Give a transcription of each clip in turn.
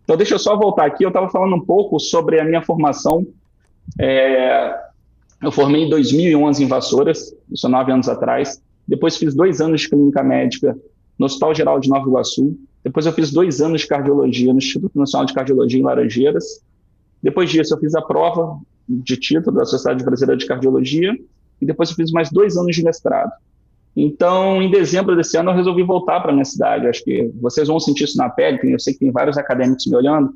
Então, deixa eu só voltar aqui. Eu estava falando um pouco sobre a minha formação. É, eu formei em 2011 em Vassouras, isso há 9 anos atrás. Depois fiz 2 anos de clínica médica no Hospital Geral de Nova Iguaçu. Depois eu fiz 2 anos de cardiologia no Instituto Nacional de Cardiologia em Laranjeiras. Depois disso eu fiz a prova de título da Sociedade Brasileira de Cardiologia. E depois eu fiz mais 2 anos de mestrado. Então, em dezembro desse ano, eu resolvi voltar para a minha cidade. Acho que vocês vão sentir isso na pele. Eu sei que tem vários acadêmicos me olhando,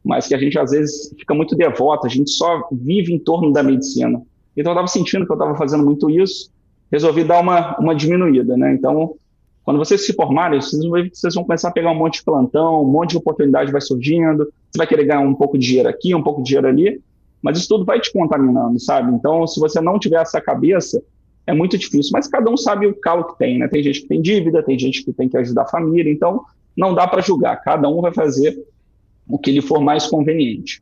mas que a gente, às vezes, fica muito devoto. A gente só vive em torno da medicina. Então, eu estava sentindo que eu estava fazendo muito isso. Resolvi dar uma diminuída, né? Então, quando vocês se formarem, vocês vão começar a pegar um monte de plantão, um monte de oportunidade vai surgindo. Você vai querer ganhar um pouco de dinheiro aqui, um pouco de dinheiro ali. Mas isso tudo vai te contaminando, sabe? Então, se você não tiver essa cabeça, é muito difícil, mas cada um sabe o calo que tem, né? Tem gente que tem dívida, tem gente que tem que ajudar a família, então não dá para julgar, cada um vai fazer o que lhe for mais conveniente.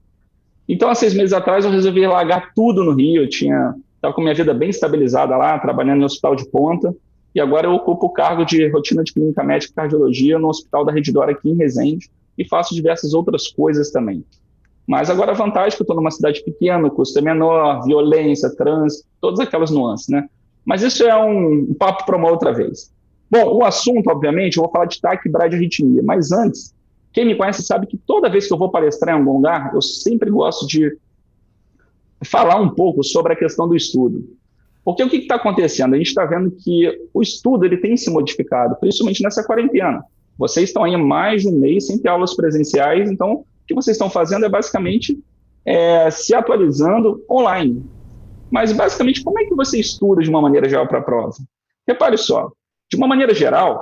Então, há 6 meses atrás, eu resolvi largar tudo no Rio, eu estava com minha vida bem estabilizada lá, trabalhando no hospital de ponta, e agora eu ocupo o cargo de rotina de clínica médica e cardiologia no Hospital da Rede D'Or aqui em Resende, e faço diversas outras coisas também. Mas agora a vantagem é que eu estou numa cidade pequena, o custo é menor, violência, trânsito, todas aquelas nuances, né? Mas isso é um papo para uma outra vez. Bom, o assunto, obviamente, eu vou falar de TAC e bradiarritmia, mas antes, quem me conhece sabe que toda vez que eu vou palestrar em algum lugar, eu sempre gosto de falar um pouco sobre a questão do estudo. Porque o que está acontecendo? A gente está vendo que o estudo ele tem se modificado, principalmente nessa quarentena. Vocês estão aí há mais de um mês sem ter aulas presenciais, então o que vocês estão fazendo é basicamente se atualizando online. Mas, basicamente, como é que você estuda de uma maneira geral para a prova? Repare só, de uma maneira geral,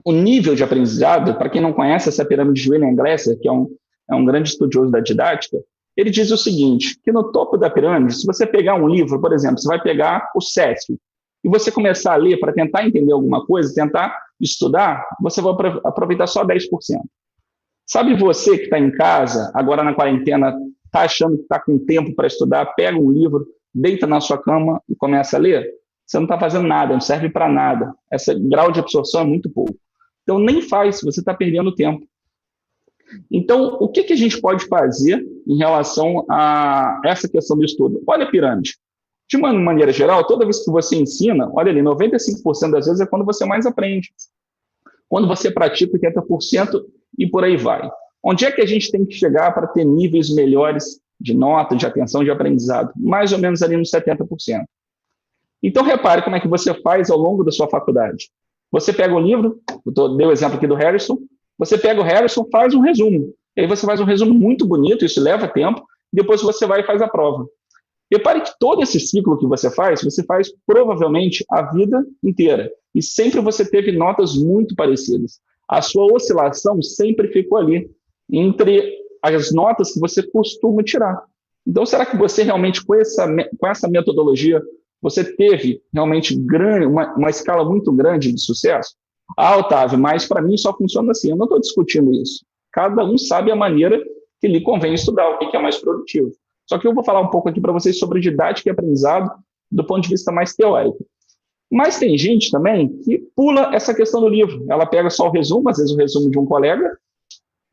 o nível de aprendizado, para quem não conhece essa pirâmide de William-Glasser, que é um grande estudioso da didática, ele diz o seguinte, que no topo da pirâmide, se você pegar um livro, por exemplo, você vai pegar o SESC, e você começar a ler para tentar entender alguma coisa, tentar estudar, você vai aproveitar só 10%. Sabe você que está em casa, agora na quarentena, está achando que está com tempo para estudar, pega um livro, deita na sua cama e começa a ler? Você não está fazendo nada, não serve para nada. Esse grau de absorção é muito pouco. Então, nem faz, você está perdendo tempo. Então, o que a gente pode fazer em relação a essa questão do estudo? Olha a pirâmide. De uma maneira geral, toda vez que você ensina, olha ali, 95% das vezes é quando você mais aprende. Quando você pratica 80% e por aí vai. Onde é que a gente tem que chegar para ter níveis melhores de nota, de atenção, de aprendizado? Mais ou menos ali nos 70%. Então, repare como é que você faz ao longo da sua faculdade. Você pega o livro, dei o exemplo aqui do Harrison, você pega o Harrison, faz um resumo. E aí você faz um resumo muito bonito, isso leva tempo, e depois você vai e faz a prova. Repare que todo esse ciclo que você faz provavelmente a vida inteira. E sempre você teve notas muito parecidas. A sua oscilação sempre ficou ali, entre as notas que você costuma tirar. Então, será que você realmente, com essa metodologia, você teve realmente uma escala muito grande de sucesso? Ah, Otávio, mas para mim só funciona assim. Eu não estou discutindo isso. Cada um sabe a maneira que lhe convém estudar, o que é mais produtivo. Só que eu vou falar um pouco aqui para vocês sobre didática e aprendizado do ponto de vista mais teórico. Mas tem gente também que pula essa questão do livro. Ela pega só o resumo, às vezes o resumo de um colega,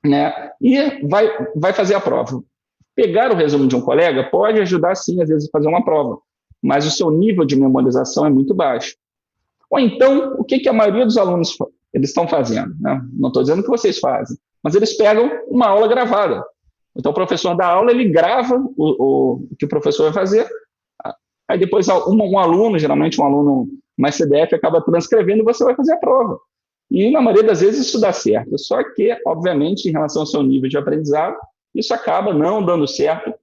né, e vai fazer a prova. Pegar o resumo de um colega pode ajudar, sim, às vezes, a fazer uma prova, mas o seu nível de memorização é muito baixo. Ou então, o que a maioria dos alunos eles estão fazendo? Né? Não estou dizendo que vocês fazem, mas eles pegam uma aula gravada. Então, o professor dá aula, ele grava o que o professor vai fazer, aí depois um aluno, geralmente um aluno mais CDF, acaba transcrevendo e você vai fazer a prova. E, na maioria das vezes, isso dá certo. Só que, obviamente, em relação ao seu nível de aprendizado, isso acaba não dando certo,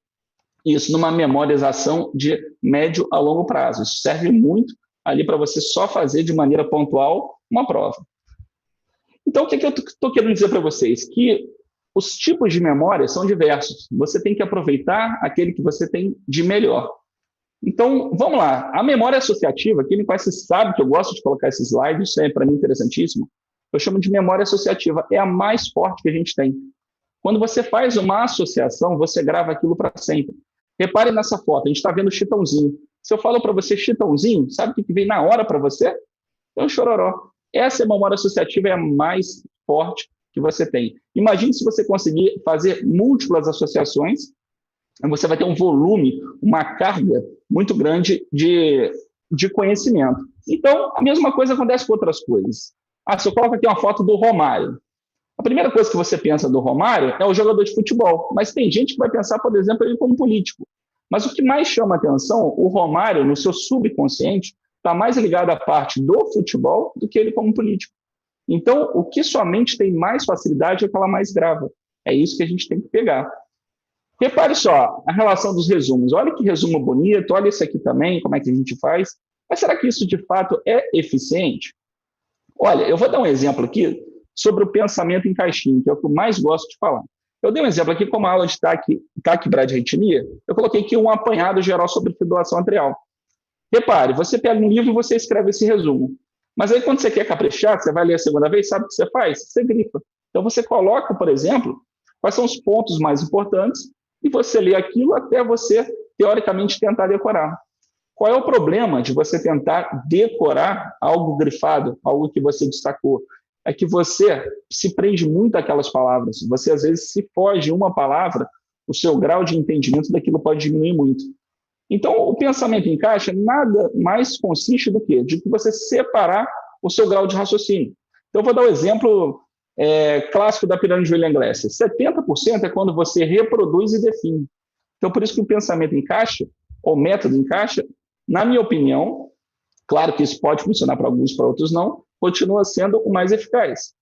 isso numa memorização de médio a longo prazo. Isso serve muito ali para você só fazer de maneira pontual uma prova. Então, o que eu estou querendo dizer para vocês? Que os tipos de memória são diversos. Você tem que aproveitar aquele que você tem de melhor. Então, vamos lá. A memória associativa, quem me conhece sabe que eu gosto de colocar esse slide, isso é para mim interessantíssimo. Eu chamo de memória associativa. É a mais forte que a gente tem. Quando você faz uma associação, você grava aquilo para sempre. Repare nessa foto, a gente está vendo Chitãozinho. Se eu falo para você Chitãozinho, sabe o que vem na hora para você? É o chororó. Essa memória associativa é a mais forte que que você tem. Imagine se você conseguir fazer múltiplas associações, você vai ter um volume, uma carga muito grande de conhecimento. Então, a mesma coisa acontece com outras coisas. Se eu coloco aqui uma foto do Romário. A primeira coisa que você pensa do Romário é o jogador de futebol, mas tem gente que vai pensar, por exemplo, ele como político. Mas o que mais chama atenção, o Romário, no seu subconsciente, está mais ligado à parte do futebol do que ele como político. Então, o que sua mente tem mais facilidade é o que ela mais grava. É isso que a gente tem que pegar. Repare só, a relação dos resumos. Olha que resumo bonito, olha isso aqui também, como é que a gente faz. Mas será que isso, de fato, é eficiente? Olha, eu vou dar um exemplo aqui sobre o pensamento em caixinha, que é o que eu mais gosto de falar. Eu dei um exemplo aqui, como a aula de taquibradiarritmia, eu coloquei aqui um apanhado geral sobre fibrilação atrial. Repare, você pega um livro e você escreve esse resumo. Mas aí, quando você quer caprichar, você vai ler a segunda vez, sabe o que você faz? Você grifa. Então, você coloca, por exemplo, quais são os pontos mais importantes e você lê aquilo até você, teoricamente, tentar decorar. Qual é o problema de você tentar decorar algo grifado, algo que você destacou? É que você se prende muito àquelas palavras. Você, às vezes, se foge uma palavra, o seu grau de entendimento daquilo pode diminuir muito. Então, o pensamento em caixa nada mais consiste do que de você separar o seu grau de raciocínio. Então, eu vou dar um exemplo clássico da pirâmide de William Glasser. 70% é quando você reproduz e define. Então, por isso que o pensamento em caixa, ou método em caixa, na minha opinião, claro que isso pode funcionar para alguns, para outros não, continua sendo o mais eficaz.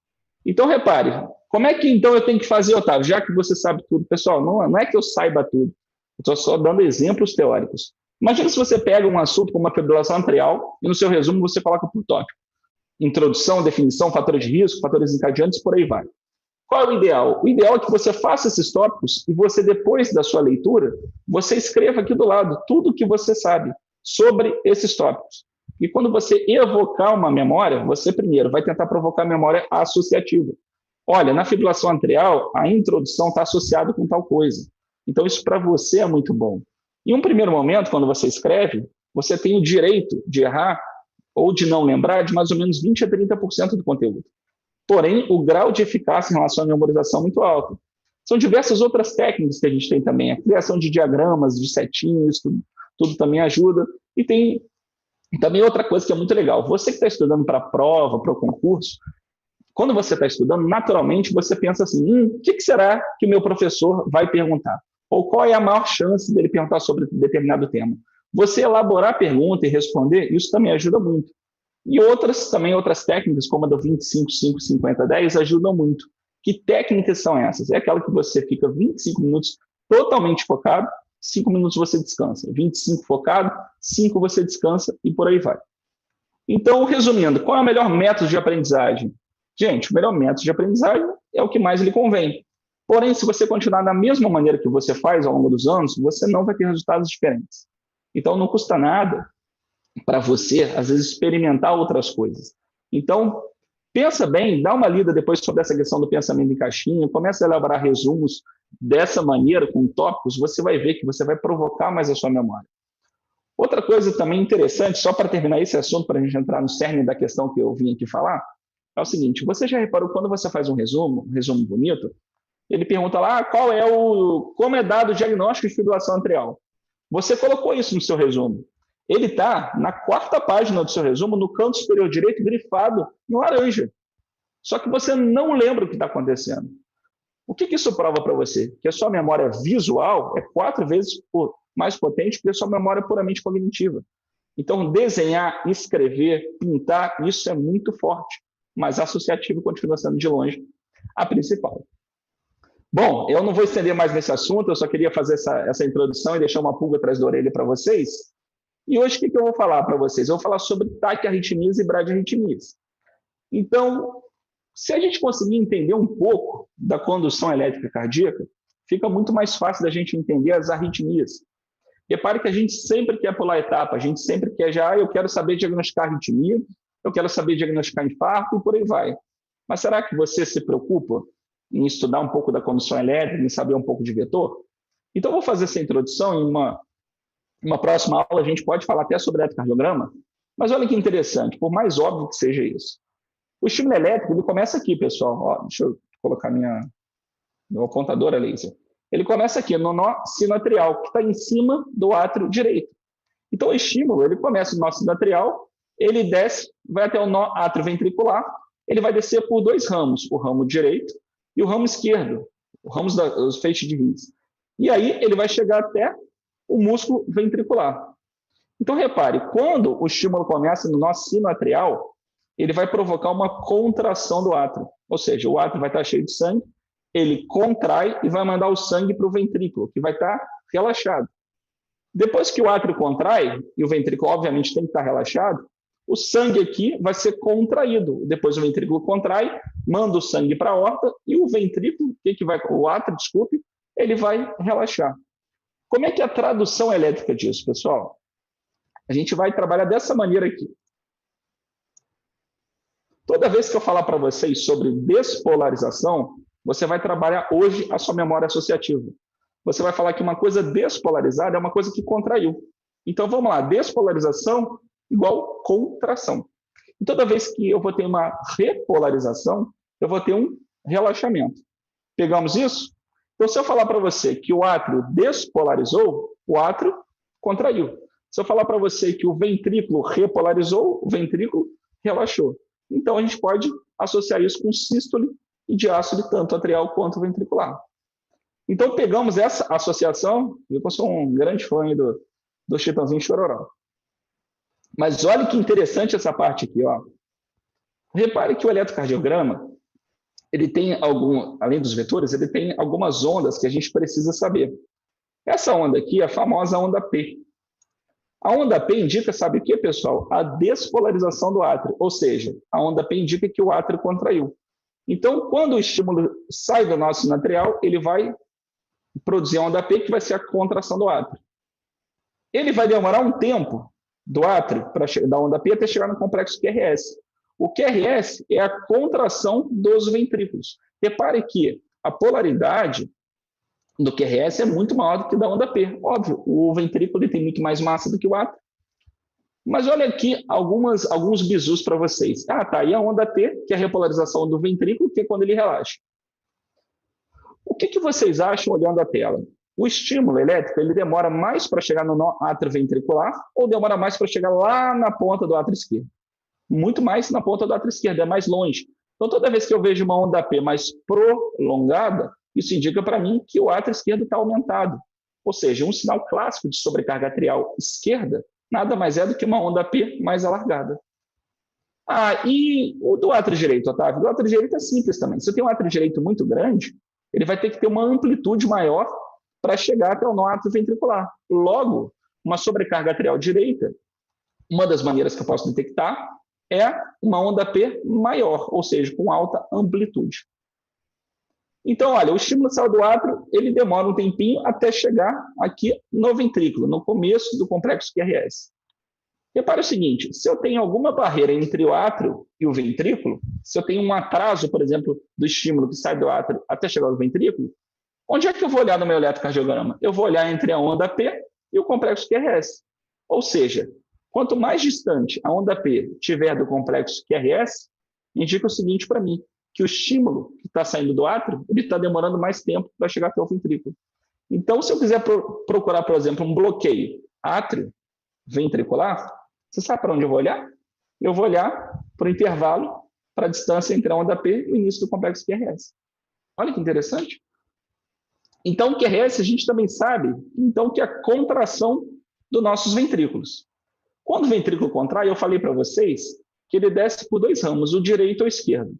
Então, repare, como é que então eu tenho que fazer, Otávio, já que você sabe tudo? Pessoal, não é que eu saiba tudo, eu estou só dando exemplos teóricos. Imagina se você pega um assunto como a fibrilação atrial e no seu resumo você coloca por tópico. Introdução, definição, fatores de risco, fatores encadeantes, por aí vai. Qual é o ideal? O ideal é que você faça esses tópicos e você, depois da sua leitura, você escreva aqui do lado tudo o que você sabe sobre esses tópicos. E quando você evocar uma memória, você primeiro vai tentar provocar a memória associativa. Olha, na fibrilação atrial, a introdução está associada com tal coisa. Então, isso para você é muito bom. Em um primeiro momento, quando você escreve, você tem o direito de errar ou de não lembrar de mais ou menos 20% a 30% do conteúdo. Porém, o grau de eficácia em relação à memorização é muito alto. São diversas outras técnicas que a gente tem também. A criação de diagramas, de setinhos, tudo também ajuda. E tem também outra coisa que é muito legal. Você que está estudando para a prova, para o concurso, quando você está estudando, naturalmente você pensa assim, o que será que o meu professor vai perguntar? Ou qual é a maior chance dele perguntar sobre determinado tema? Você elaborar a pergunta e responder, isso também ajuda muito. E outras técnicas, como a do 25, 5, 50, 10, ajudam muito. Que técnicas são essas? É aquela que você fica 25 minutos totalmente focado, 5 minutos você descansa. 25 focado, 5 você descansa e por aí vai. Então, resumindo, qual é o melhor método de aprendizagem? Gente, o melhor método de aprendizagem é o que mais lhe convém. Porém, se você continuar da mesma maneira que você faz ao longo dos anos, você não vai ter resultados diferentes. Então, não custa nada para você, às vezes, experimentar outras coisas. Então, pensa bem, dá uma lida depois sobre essa questão do pensamento em caixinha, começa a elaborar resumos dessa maneira, com tópicos, você vai ver que você vai provocar mais a sua memória. Outra coisa também interessante, só para terminar esse assunto, para a gente entrar no cerne da questão que eu vim aqui falar, é o seguinte, você já reparou quando você faz um resumo bonito, ele pergunta lá como é dado o diagnóstico de fibrilação atrial. Você colocou isso no seu resumo. Ele está na 4ª página do seu resumo, no canto superior direito, grifado em laranja. Só que você não lembra o que está acontecendo. O que isso prova para você? Que a sua memória visual é 4 vezes mais potente que a sua memória puramente cognitiva. Então, desenhar, escrever, pintar, isso é muito forte. Mas associativo continua sendo, de longe, a principal. Bom, eu não vou estender mais nesse assunto, eu só queria fazer essa introdução e deixar uma pulga atrás da orelha para vocês. E hoje, o que eu vou falar para vocês? Eu vou falar sobre taquiarritmias e bradiarritmias. Então, se a gente conseguir entender um pouco da condução elétrica cardíaca, fica muito mais fácil da gente entender as arritmias. Repare que a gente sempre quer pular etapa, a gente sempre quer eu quero saber diagnosticar arritmia, eu quero saber diagnosticar infarto e por aí vai. Mas será que você se preocupa em estudar um pouco da condução elétrica, em saber um pouco de vetor? Então, eu vou fazer essa introdução em uma próxima aula, a gente pode falar até sobre eletrocardiograma, mas olha que interessante, por mais óbvio que seja isso. O estímulo elétrico, ele começa aqui, pessoal. Deixa eu colocar meu apontador a laser. Ele começa aqui no nó sinoatrial, que está em cima do átrio direito. Então, o estímulo, ele começa no nó sinoatrial, ele desce, vai até o nó atrioventricular, ele vai descer por dois ramos, o ramo direito e o ramo esquerdo, o ramo dos feixes de rins. E aí, ele vai chegar até o músculo ventricular. Então, repare, quando o estímulo começa no nó sinoatrial, ele vai provocar uma contração do átrio. Ou seja, o átrio vai estar cheio de sangue, ele contrai e vai mandar o sangue para o ventrículo, que vai estar relaxado. Depois que o átrio contrai, e o ventrículo obviamente tem que estar relaxado, o sangue aqui vai ser contraído. Depois o ventrículo contrai, manda o sangue para a aorta, e o ventrículo, o átrio, desculpe, ele vai relaxar. Como é que é a tradução elétrica disso, pessoal? A gente vai trabalhar dessa maneira aqui. Toda vez que eu falar para vocês sobre despolarização, você vai trabalhar hoje a sua memória associativa. Você vai falar que uma coisa despolarizada é uma coisa que contraiu. Então, vamos lá, despolarização igual contração. E toda vez que eu vou ter uma repolarização, eu vou ter um relaxamento. Pegamos isso? Então, se eu falar para você que o átrio despolarizou, o átrio contraiu. Se eu falar para você que o ventrículo repolarizou, o ventrículo relaxou. Então, a gente pode associar isso com sístole e diástole, tanto atrial quanto ventricular. Então, pegamos essa associação, eu sou um grande fã do Chitãozinho Chororó. Mas olha que interessante essa parte aqui, ó. Repare que o eletrocardiograma, ele tem além dos vetores, ele tem algumas ondas que a gente precisa saber. Essa onda aqui é a famosa onda P. A onda P indica, sabe o que, pessoal? A despolarização do átrio, ou seja, a onda P indica que o átrio contraiu. Então, quando o estímulo sai do nó sinoatrial, ele vai produzir a onda P, que vai ser a contração do átrio. Ele vai demorar um tempo do átrio, da onda P, até chegar no complexo QRS. O QRS é a contração dos ventrículos. Repare que a polaridade do QRS é muito maior do que da onda P. Óbvio, o ventrículo ele tem muito mais massa do que o átrio. Mas olha aqui alguns bizus para vocês. Tá, e a onda P, que é a repolarização do ventrículo, que é quando ele relaxa. O que vocês acham olhando a tela? O estímulo elétrico ele demora mais para chegar no nó atrioventricular ou demora mais para chegar lá na ponta do átrio esquerdo? Muito mais na ponta do átrio esquerdo, é mais longe. Então, toda vez que eu vejo uma onda P mais prolongada, isso indica para mim que o átrio esquerdo está aumentado. Ou seja, um sinal clássico de sobrecarga atrial esquerda nada mais é do que uma onda P mais alargada. E o do átrio direito, Otávio? O do átrio direito é simples também. Se eu tenho um átrio direito muito grande, ele vai ter que ter uma amplitude maior para chegar até o nó atrioventricular. Logo, uma sobrecarga atrial direita, uma das maneiras que eu posso detectar é uma onda P maior, ou seja, com alta amplitude. Então, olha, o estímulo saiu do átrio, ele demora um tempinho até chegar aqui no ventrículo, no começo do complexo QRS. Repare o seguinte, se eu tenho alguma barreira entre o átrio e o ventrículo, se eu tenho um atraso, por exemplo, do estímulo que sai do átrio até chegar ao ventrículo, onde é que eu vou olhar no meu eletrocardiograma? Eu vou olhar entre a onda P e o complexo QRS. Ou seja, quanto mais distante a onda P estiver do complexo QRS, indica o seguinte para mim, que o estímulo que está saindo do átrio, ele está demorando mais tempo para chegar até o ventrículo. Então, se eu quiser procurar, por exemplo, um bloqueio átrio-ventricular, você sabe para onde eu vou olhar? Eu vou olhar para o intervalo, para a distância entre a onda P e o início do complexo QRS. Olha que interessante. Então, o QRS a gente também sabe então, que é a contração dos nossos ventrículos. Quando o ventrículo contrai, eu falei para vocês que ele desce por dois ramos, o direito ou o esquerdo.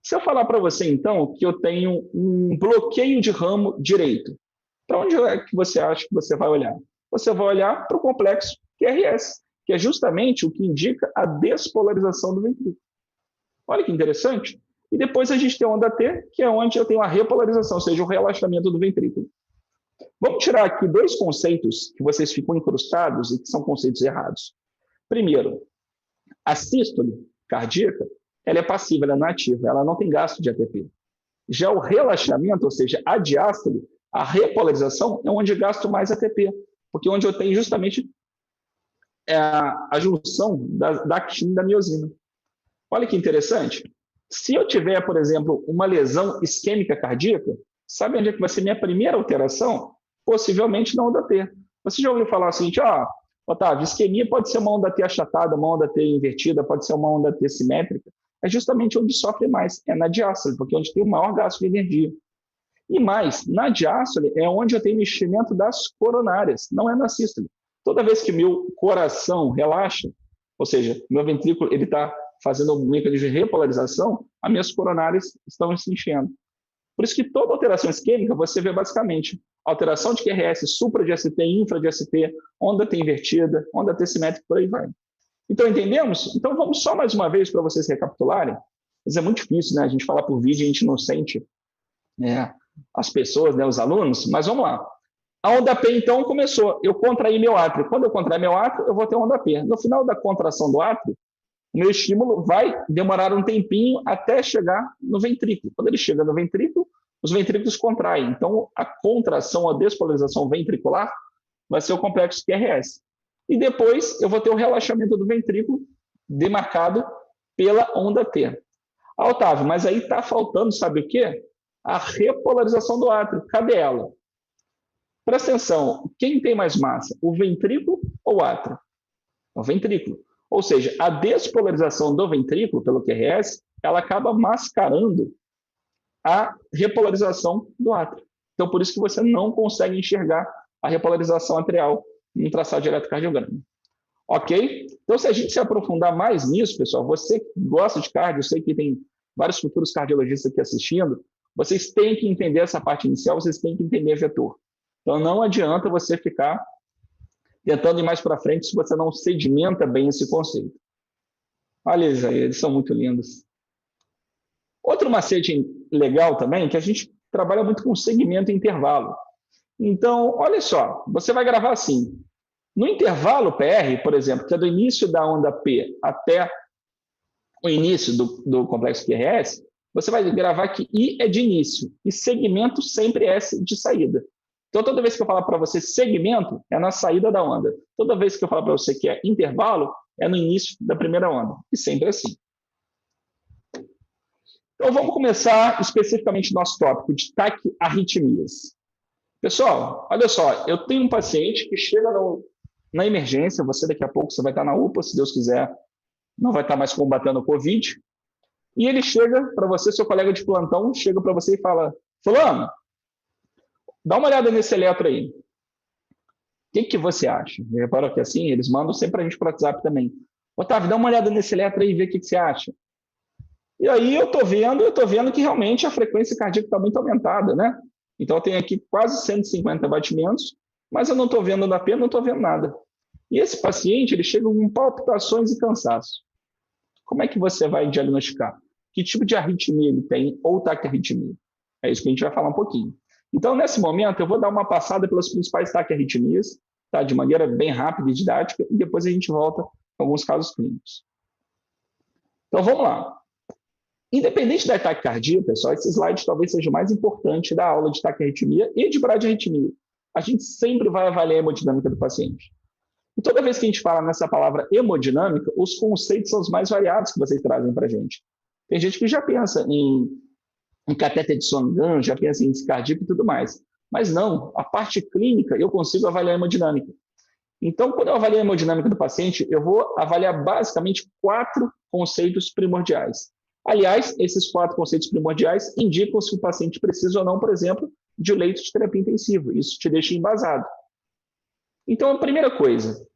Se eu falar para você, então, que eu tenho um bloqueio de ramo direito, para onde é que você acha que você vai olhar? Você vai olhar para o complexo QRS, que é justamente o que indica a despolarização do ventrículo. Olha que interessante. E depois a gente tem a onda T, que é onde eu tenho a repolarização, ou seja, o relaxamento do ventrículo. Vamos tirar aqui dois conceitos que vocês ficam incrustados e que são conceitos errados. Primeiro, a sístole cardíaca, ela é passiva, ela não é ativa, ela não tem gasto de ATP. Já o relaxamento, ou seja, a diástole, a repolarização, é onde eu gasto mais ATP, porque é onde eu tenho justamente a junção da actina e da miosina. Olha que interessante. Se eu tiver, por exemplo, uma lesão isquêmica cardíaca, sabe onde é que vai ser minha primeira alteração? Possivelmente na onda T. Você já ouviu falar o seguinte, Otávio, isquemia pode ser uma onda T achatada, uma onda T invertida, pode ser uma onda T simétrica. É justamente onde sofre mais, é na diástole, porque é onde tem o maior gasto de energia. E mais, na diástole é onde eu tenho enchimento das coronárias, não é na sístole. Toda vez que meu coração relaxa, ou seja, meu ventrículo está fazendo um mecanismo de repolarização, as minhas coronárias estão se enchendo. Por isso que toda alteração isquêmica você vê basicamente alteração de QRS, supra de ST, infra de ST, onda T invertida, onda T simétrica, por aí vai. Então, entendemos? Então, vamos só mais uma vez para vocês recapitularem. Mas é muito difícil, né? A gente falar por vídeo e a gente não sente as pessoas, né, os alunos, mas vamos lá. A onda P, então, começou. Eu contraí meu átrio. Quando eu contrair meu átrio, eu vou ter onda P. No final da contração do átrio, o meu estímulo vai demorar um tempinho até chegar no ventrículo. Quando ele chega no ventrículo, os ventrículos contraem. Então, a contração, a despolarização ventricular vai ser o complexo QRS. E depois eu vou ter o relaxamento do ventrículo demarcado pela onda T. Otávio, mas aí está faltando, sabe o quê? A repolarização do átrio. Cadê ela? Presta atenção, quem tem mais massa? O ventrículo ou o átrio? O ventrículo. Ou seja, a despolarização do ventrículo, pelo QRS, ela acaba mascarando a repolarização do átrio. Então, por isso que você não consegue enxergar a repolarização atrial no traçado de eletrocardiograma. Ok? Então, se a gente se aprofundar mais nisso, pessoal, você que gosta de cardio, eu sei que tem vários futuros cardiologistas aqui assistindo, vocês têm que entender essa parte inicial, vocês têm que entender vetor. Então, não adianta você ficar tentando ir mais para frente se você não sedimenta bem esse conceito. Olha eles aí, eles são muito lindos. Outro macete legal também, que a gente trabalha muito com segmento e intervalo. Então, olha só, você vai gravar assim. No intervalo PR, por exemplo, que é do início da onda P até o início do complexo QRS, você vai gravar que I é de início e segmento sempre é S de saída. Então, toda vez que eu falar para você segmento, é na saída da onda. Toda vez que eu falar para você que é intervalo, é no início da primeira onda. E sempre assim. Então, vamos começar especificamente nosso tópico de taquiarritmias. Pessoal, olha só, eu tenho um paciente que chega na emergência, você daqui a pouco você vai estar na UPA, se Deus quiser, não vai estar mais combatendo o Covid, e ele chega para você, seu colega de plantão, chega para você e fala, fulano, dá uma olhada nesse eletro aí. O que você acha? Reparou que assim, eles mandam sempre a gente para o WhatsApp também. Otávio, dá uma olhada nesse eletro aí e vê o que você acha. E aí eu estou vendo que realmente a frequência cardíaca está muito aumentada, né? Então eu tenho aqui quase 150 batimentos, mas eu não estou vendo da pena, não estou vendo nada. E esse paciente, ele chega com palpitações e cansaço. Como é que você vai diagnosticar? Que tipo de arritmia ele tem ou taquiarritmia? É isso que a gente vai falar um pouquinho. Então, nesse momento, eu vou dar uma passada pelas principais taquiarritmias, tá? De maneira bem rápida e didática, e depois a gente volta com alguns casos clínicos. Então, vamos lá. Independente da taquicardia, pessoal, esse slide talvez seja o mais importante da aula de taquiarritmia e de bradiarritmia. A gente sempre vai avaliar a hemodinâmica do paciente. E toda vez que a gente fala nessa palavra hemodinâmica, os conceitos são os mais variados que vocês trazem para a gente. Tem gente que já pensa em catéter de Swan-Ganz, já pensa em índice cardíaco e tudo mais. Mas não, a parte clínica eu consigo avaliar a hemodinâmica. Então, quando eu avalio a hemodinâmica do paciente, eu vou avaliar basicamente 4 conceitos primordiais. Aliás, esses 4 conceitos primordiais indicam se o paciente precisa ou não, por exemplo, de leito de terapia intensiva. Isso te deixa embasado. Então, a primeira coisa,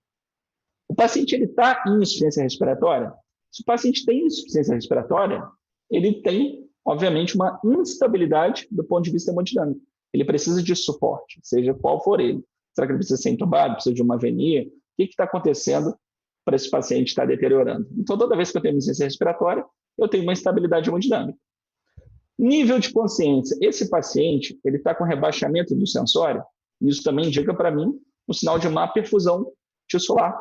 o paciente está em insuficiência respiratória? Se o paciente tem insuficiência respiratória, ele tem, obviamente, uma instabilidade do ponto de vista hemodinâmico. Ele precisa de suporte, seja qual for ele. Será que ele precisa ser entubado, precisa de uma venia? O que está acontecendo para esse paciente estar deteriorando? Então, toda vez que eu tenho insuficiência respiratória, eu tenho uma instabilidade hemodinâmica. Nível de consciência. Esse paciente, ele está com rebaixamento do sensório, isso também indica para mim um sinal de má perfusão tissular.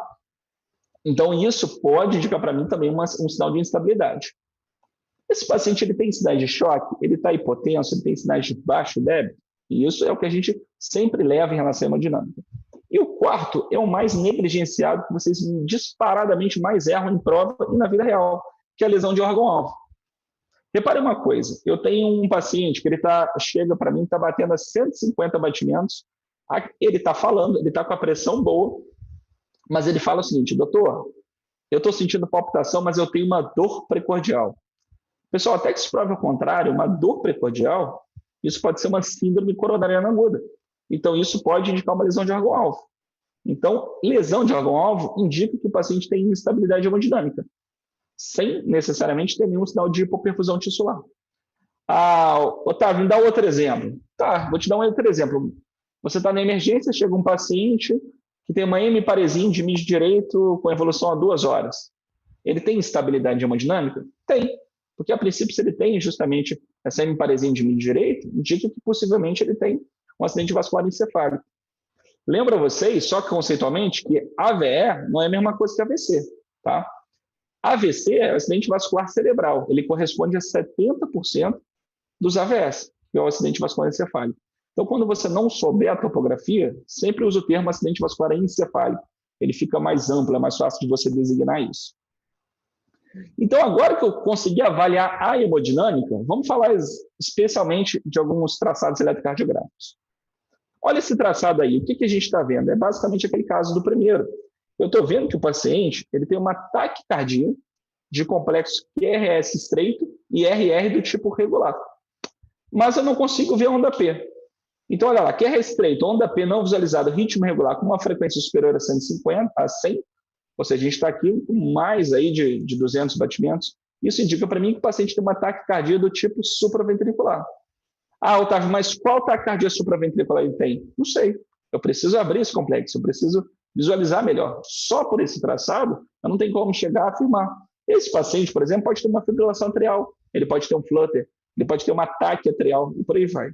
Então, isso pode indicar para mim também um sinal de instabilidade. Esse paciente ele tem sinais de choque, ele está hipotenso, ele tem sinais de baixo débito, e isso é o que a gente sempre leva em relação à hemodinâmica. E o quarto é o mais negligenciado, que vocês disparadamente mais erram em prova e na vida real, que é a lesão de órgão-alvo. Repare uma coisa, eu tenho um paciente que chega para mim, está batendo a 150 batimentos, ele está falando, ele está com a pressão boa, mas ele fala o seguinte: doutor, eu estou sentindo palpitação, mas eu tenho uma dor precordial. Pessoal, até que se prove ao contrário, uma dor precordial, isso pode ser uma síndrome coronariana aguda. Então, isso pode indicar uma lesão de órgão-alvo. Então, lesão de órgão-alvo indica que o paciente tem instabilidade hemodinâmica, sem necessariamente ter nenhum sinal de hipoperfusão tissular. Otávio, me dá outro exemplo. Tá, vou te dar um outro exemplo. Você está na emergência, chega um paciente que tem uma hemiparesia de mídio direito com evolução a 2 horas. Ele tem instabilidade hemodinâmica? Tem. Porque, a princípio, se ele tem justamente essa hemiparesia de mídio direito, indica que possivelmente ele tem um acidente vascular encefálico. Lembra vocês, só que conceitualmente, que AVE não é a mesma coisa que AVC, tá? AVC é acidente vascular cerebral. Ele corresponde a 70% dos AVS, que é o acidente vascular encefálico. Então, quando você não souber a topografia, sempre usa o termo acidente vascular encefálico. Ele fica mais amplo, é mais fácil de você designar isso. Então, agora que eu consegui avaliar a hemodinâmica, vamos falar especialmente de alguns traçados eletrocardiográficos. Olha esse traçado aí, o que a gente está vendo? É basicamente aquele caso do primeiro. Eu estou vendo que o paciente ele tem uma taquicardia de complexo QRS estreito e RR do tipo regular. Mas eu não consigo ver onda P. Então, olha lá, QRS estreito, onda P não visualizada, ritmo regular com uma frequência superior a 150, a 100, ou seja, a gente está aqui com mais aí de 200 batimentos. Isso indica para mim que o paciente tem uma taquicardia do tipo supraventricular. Otávio, mas qual taquicardia supraventricular ele tem? Não sei. Eu preciso abrir esse complexo, eu preciso visualizar melhor. Só por esse traçado, eu não tenho como chegar a afirmar. Esse paciente, por exemplo, pode ter uma fibrilação atrial, ele pode ter um flutter, ele pode ter um ataque atrial e por aí vai.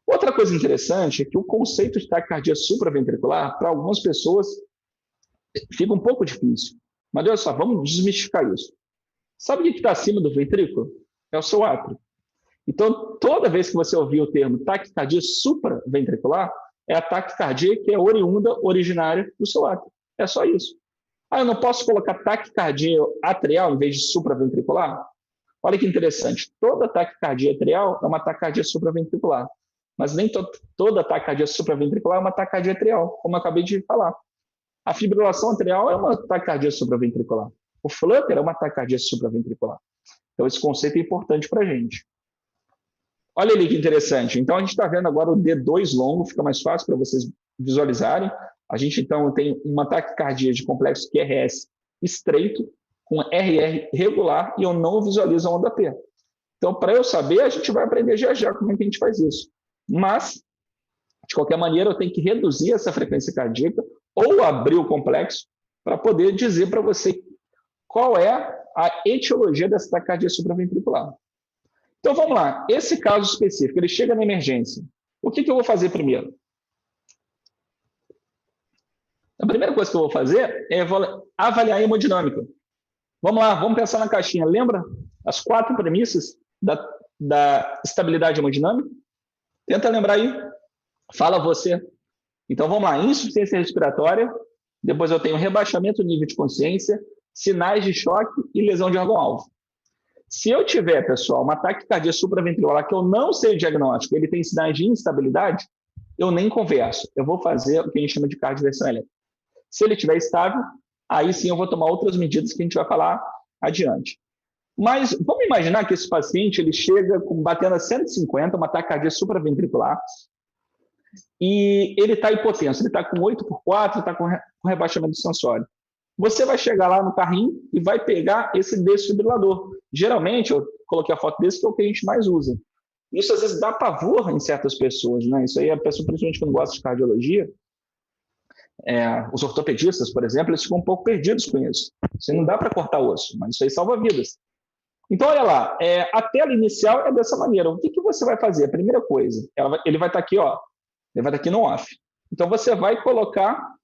Outra coisa interessante é que o conceito de taquicardia supraventricular, para algumas pessoas, fica um pouco difícil. Mas olha só, vamos desmistificar isso. Sabe o que está acima do ventrículo? É o seu átrio. Então, toda vez que você ouvir o termo taquicardia supraventricular, é a taquicardia que é originária do seu átrio. É só isso. Eu não posso colocar taquicardia atrial em vez de supraventricular? Olha que interessante. Toda taquicardia atrial é uma taquicardia supraventricular. Mas nem toda taquicardia supraventricular é uma taquicardia atrial, como eu acabei de falar. A fibrilação atrial é uma taquicardia supraventricular. O flutter é uma taquicardia supraventricular. Então, esse conceito é importante para a gente. Olha ali que interessante. Então, a gente está vendo agora o D2 longo, fica mais fácil para vocês visualizarem. A gente, então, tem uma taquicardia de complexo QRS estreito, com RR regular, e eu não visualizo a onda P. Então, para eu saber, a gente vai aprender já como é que a gente faz isso. Mas, de qualquer maneira, eu tenho que reduzir essa frequência cardíaca ou abrir o complexo para poder dizer para você qual é a etiologia dessa taquicardia supraventricular. Então, vamos lá. Esse caso específico, ele chega na emergência. O que eu vou fazer primeiro? A primeira coisa que eu vou fazer é avaliar a hemodinâmica. Vamos lá, vamos pensar na caixinha. Lembra as 4 premissas da estabilidade hemodinâmica? Tenta lembrar aí. Fala você. Então, vamos lá. Insuficiência respiratória. Depois eu tenho rebaixamento do nível de consciência, sinais de choque e lesão de órgão-alvo. Se eu tiver, pessoal, uma taquicardia supraventricular que eu não sei o diagnóstico, ele tem sinais de instabilidade, eu nem converso. Eu vou fazer o que a gente chama de cardioversão elétrica. Se ele estiver estável, aí sim eu vou tomar outras medidas que a gente vai falar adiante. Mas vamos imaginar que esse paciente ele chega batendo a 150, uma taquicardia supraventricular, e ele está hipotenso, ele está com 8x4, está com rebaixamento sensório. Você vai chegar lá no carrinho e vai pegar esse desfibrilador. Geralmente, eu coloquei a foto desse, que é o que a gente mais usa. Isso às vezes dá pavor em certas pessoas, né? Isso aí a pessoa, principalmente que não gosta de cardiologia, os ortopedistas, por exemplo, eles ficam um pouco perdidos com isso. Isso não dá para cortar osso, mas isso aí salva vidas. Então, olha lá, a tela inicial é dessa maneira. O que você vai fazer? A primeira coisa, ele vai estar aqui, ó, ele vai estar aqui no off. Então, você vai colocar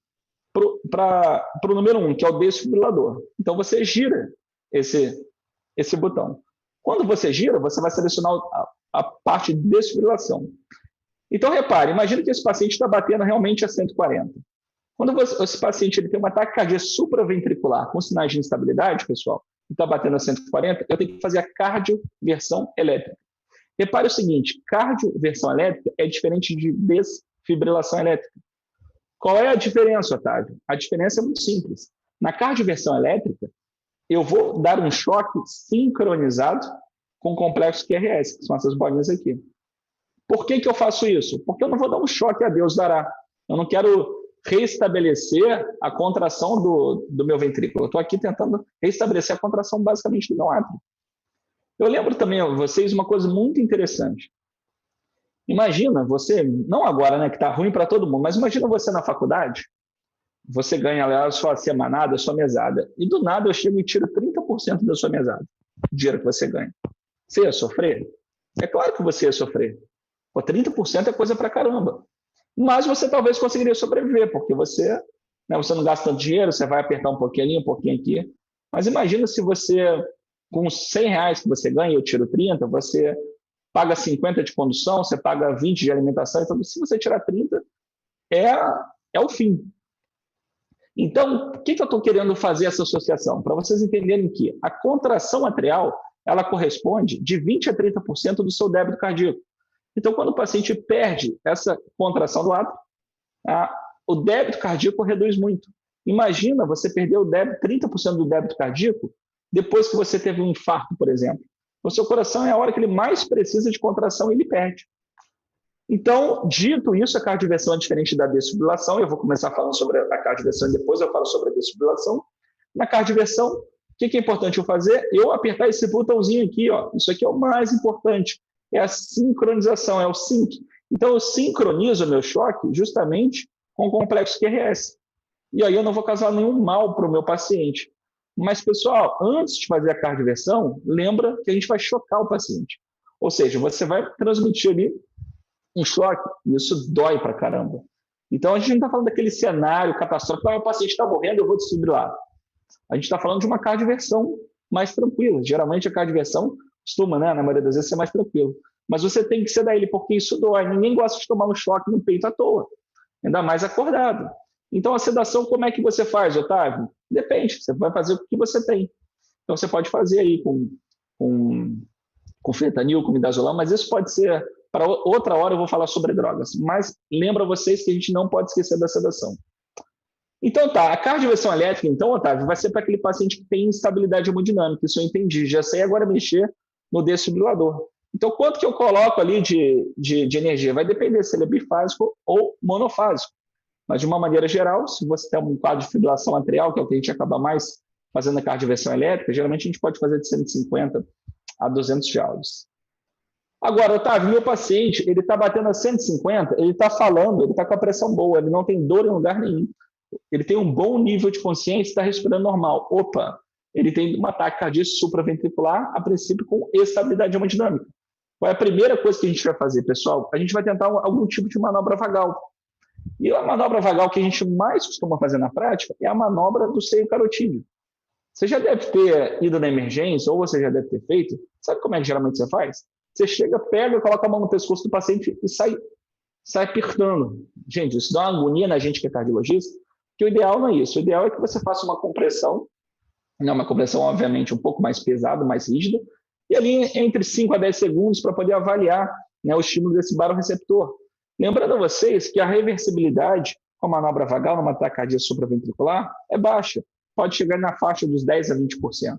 para o número 1, que é o desfibrilador. Então, você gira esse botão. Quando você gira, você vai selecionar a parte de desfibrilação. Então, repare, imagine que esse paciente está batendo realmente a 140. Quando esse paciente ele tem uma taquicardia supraventricular com sinais de instabilidade, pessoal, e está batendo a 140, eu tenho que fazer a cardioversão elétrica. Repare o seguinte, cardioversão elétrica é diferente de desfibrilação elétrica. Qual é a diferença, Otávio? A diferença é muito simples. Na cardioversão elétrica, eu vou dar um choque sincronizado com o complexo QRS, que são essas bolinhas aqui. Por que eu faço isso? Porque eu não vou dar um choque a Deus dará. Eu não quero restabelecer a contração do meu ventrículo. Eu estou aqui tentando restabelecer a contração basicamente do meu átrio. Eu lembro também a vocês uma coisa muito interessante. Imagina você, não agora, né, que está ruim para todo mundo, mas imagina você na faculdade, você ganha lá a sua semanada, a sua mesada, e do nada eu chego e tiro 30% da sua mesada, o dinheiro que você ganha. Você ia sofrer? É claro que você ia sofrer. Pô, 30% é coisa pra caramba. Mas você talvez conseguiria sobreviver, porque você, né, você não gasta tanto dinheiro, você vai apertar um pouquinho ali, um pouquinho aqui. Mas imagina se você, com R$ 100 que você ganha, eu tiro 30, você paga 50 de condução, você paga 20 de alimentação, então se você tirar 30, é o fim. Então, por que eu estou querendo fazer essa associação? Para vocês entenderem que a contração atrial, ela corresponde de 20% a 30% do seu débito cardíaco. Então, quando o paciente perde essa contração do átrio, o débito cardíaco reduz muito. Imagina você perder 30% do débito cardíaco depois que você teve um infarto, por exemplo. O seu coração é a hora que ele mais precisa de contração e ele perde. Então, dito isso, a cardioversão é diferente da desfibrilação. Eu vou começar falando sobre a cardioversão e depois eu falo sobre a desfibrilação. Na cardioversão, o que é importante eu fazer? Eu apertar esse botãozinho aqui, ó. Isso aqui é o mais importante. É a sincronização, é o sync. Então, eu sincronizo o meu choque justamente com o complexo QRS. E aí eu não vou causar nenhum mal para o meu paciente. Mas, pessoal, antes de fazer a cardioversão, lembra que a gente vai chocar o paciente. Ou seja, você vai transmitir ali um choque, e isso dói pra caramba. Então, a gente não está falando daquele cenário catastrófico, o paciente está morrendo, eu vou desfibrilar. A gente está falando de uma cardioversão mais tranquila. Geralmente, a cardioversão costuma, né, na maioria das vezes, ser mais tranquilo. Mas você tem que sedar ele, porque isso dói. Ninguém gosta de tomar um choque no peito à toa, ainda mais acordado. Então, a sedação, como é que você faz, Otávio? Depende, você vai fazer o que você tem. Então, você pode fazer aí com fentanil, com midazolam, mas isso pode ser, para outra hora eu vou falar sobre drogas. Mas lembra vocês que a gente não pode esquecer da sedação. Então tá, a cardioversão elétrica, então, Otávio, vai ser para aquele paciente que tem instabilidade hemodinâmica, isso eu entendi, já sei agora mexer no desfibrilador. Então, quanto que eu coloco ali de energia? Vai depender se ele é bifásico ou monofásico. Mas, de uma maneira geral, se você tem um quadro de fibrilação atrial, que é o que a gente acaba mais fazendo a cardioversão elétrica, geralmente a gente pode fazer de 150 a 200 joules. Agora, Otávio, meu paciente, ele está batendo a 150, ele está falando, ele está com a pressão boa, ele não tem dor em lugar nenhum. Ele tem um bom nível de consciência, está respirando normal. Opa, ele tem um ataque cardíaco supraventricular, a princípio com estabilidade hemodinâmica. Qual é a primeira coisa que a gente vai fazer, pessoal? A gente vai tentar algum tipo de manobra vagal. E a manobra vagal que a gente mais costuma fazer na prática é a manobra do seio carotídeo. Você já deve ter ido na emergência, ou você já deve ter feito. Sabe como é que geralmente você faz? Você chega, pega, coloca a mão no pescoço do paciente e sai apertando. Gente, isso dá uma agonia na gente que é cardiologista, que o ideal não é isso. O ideal é que você faça uma compressão, né, uma compressão, obviamente, um pouco mais pesada, mais rígida, e ali entre 5 a 10 segundos para poder avaliar, né, o estímulo desse baroreceptor. Lembrando a vocês que a reversibilidade com a manobra vagal numa taquicardia supraventricular é baixa, pode chegar na faixa dos 10 a 20%.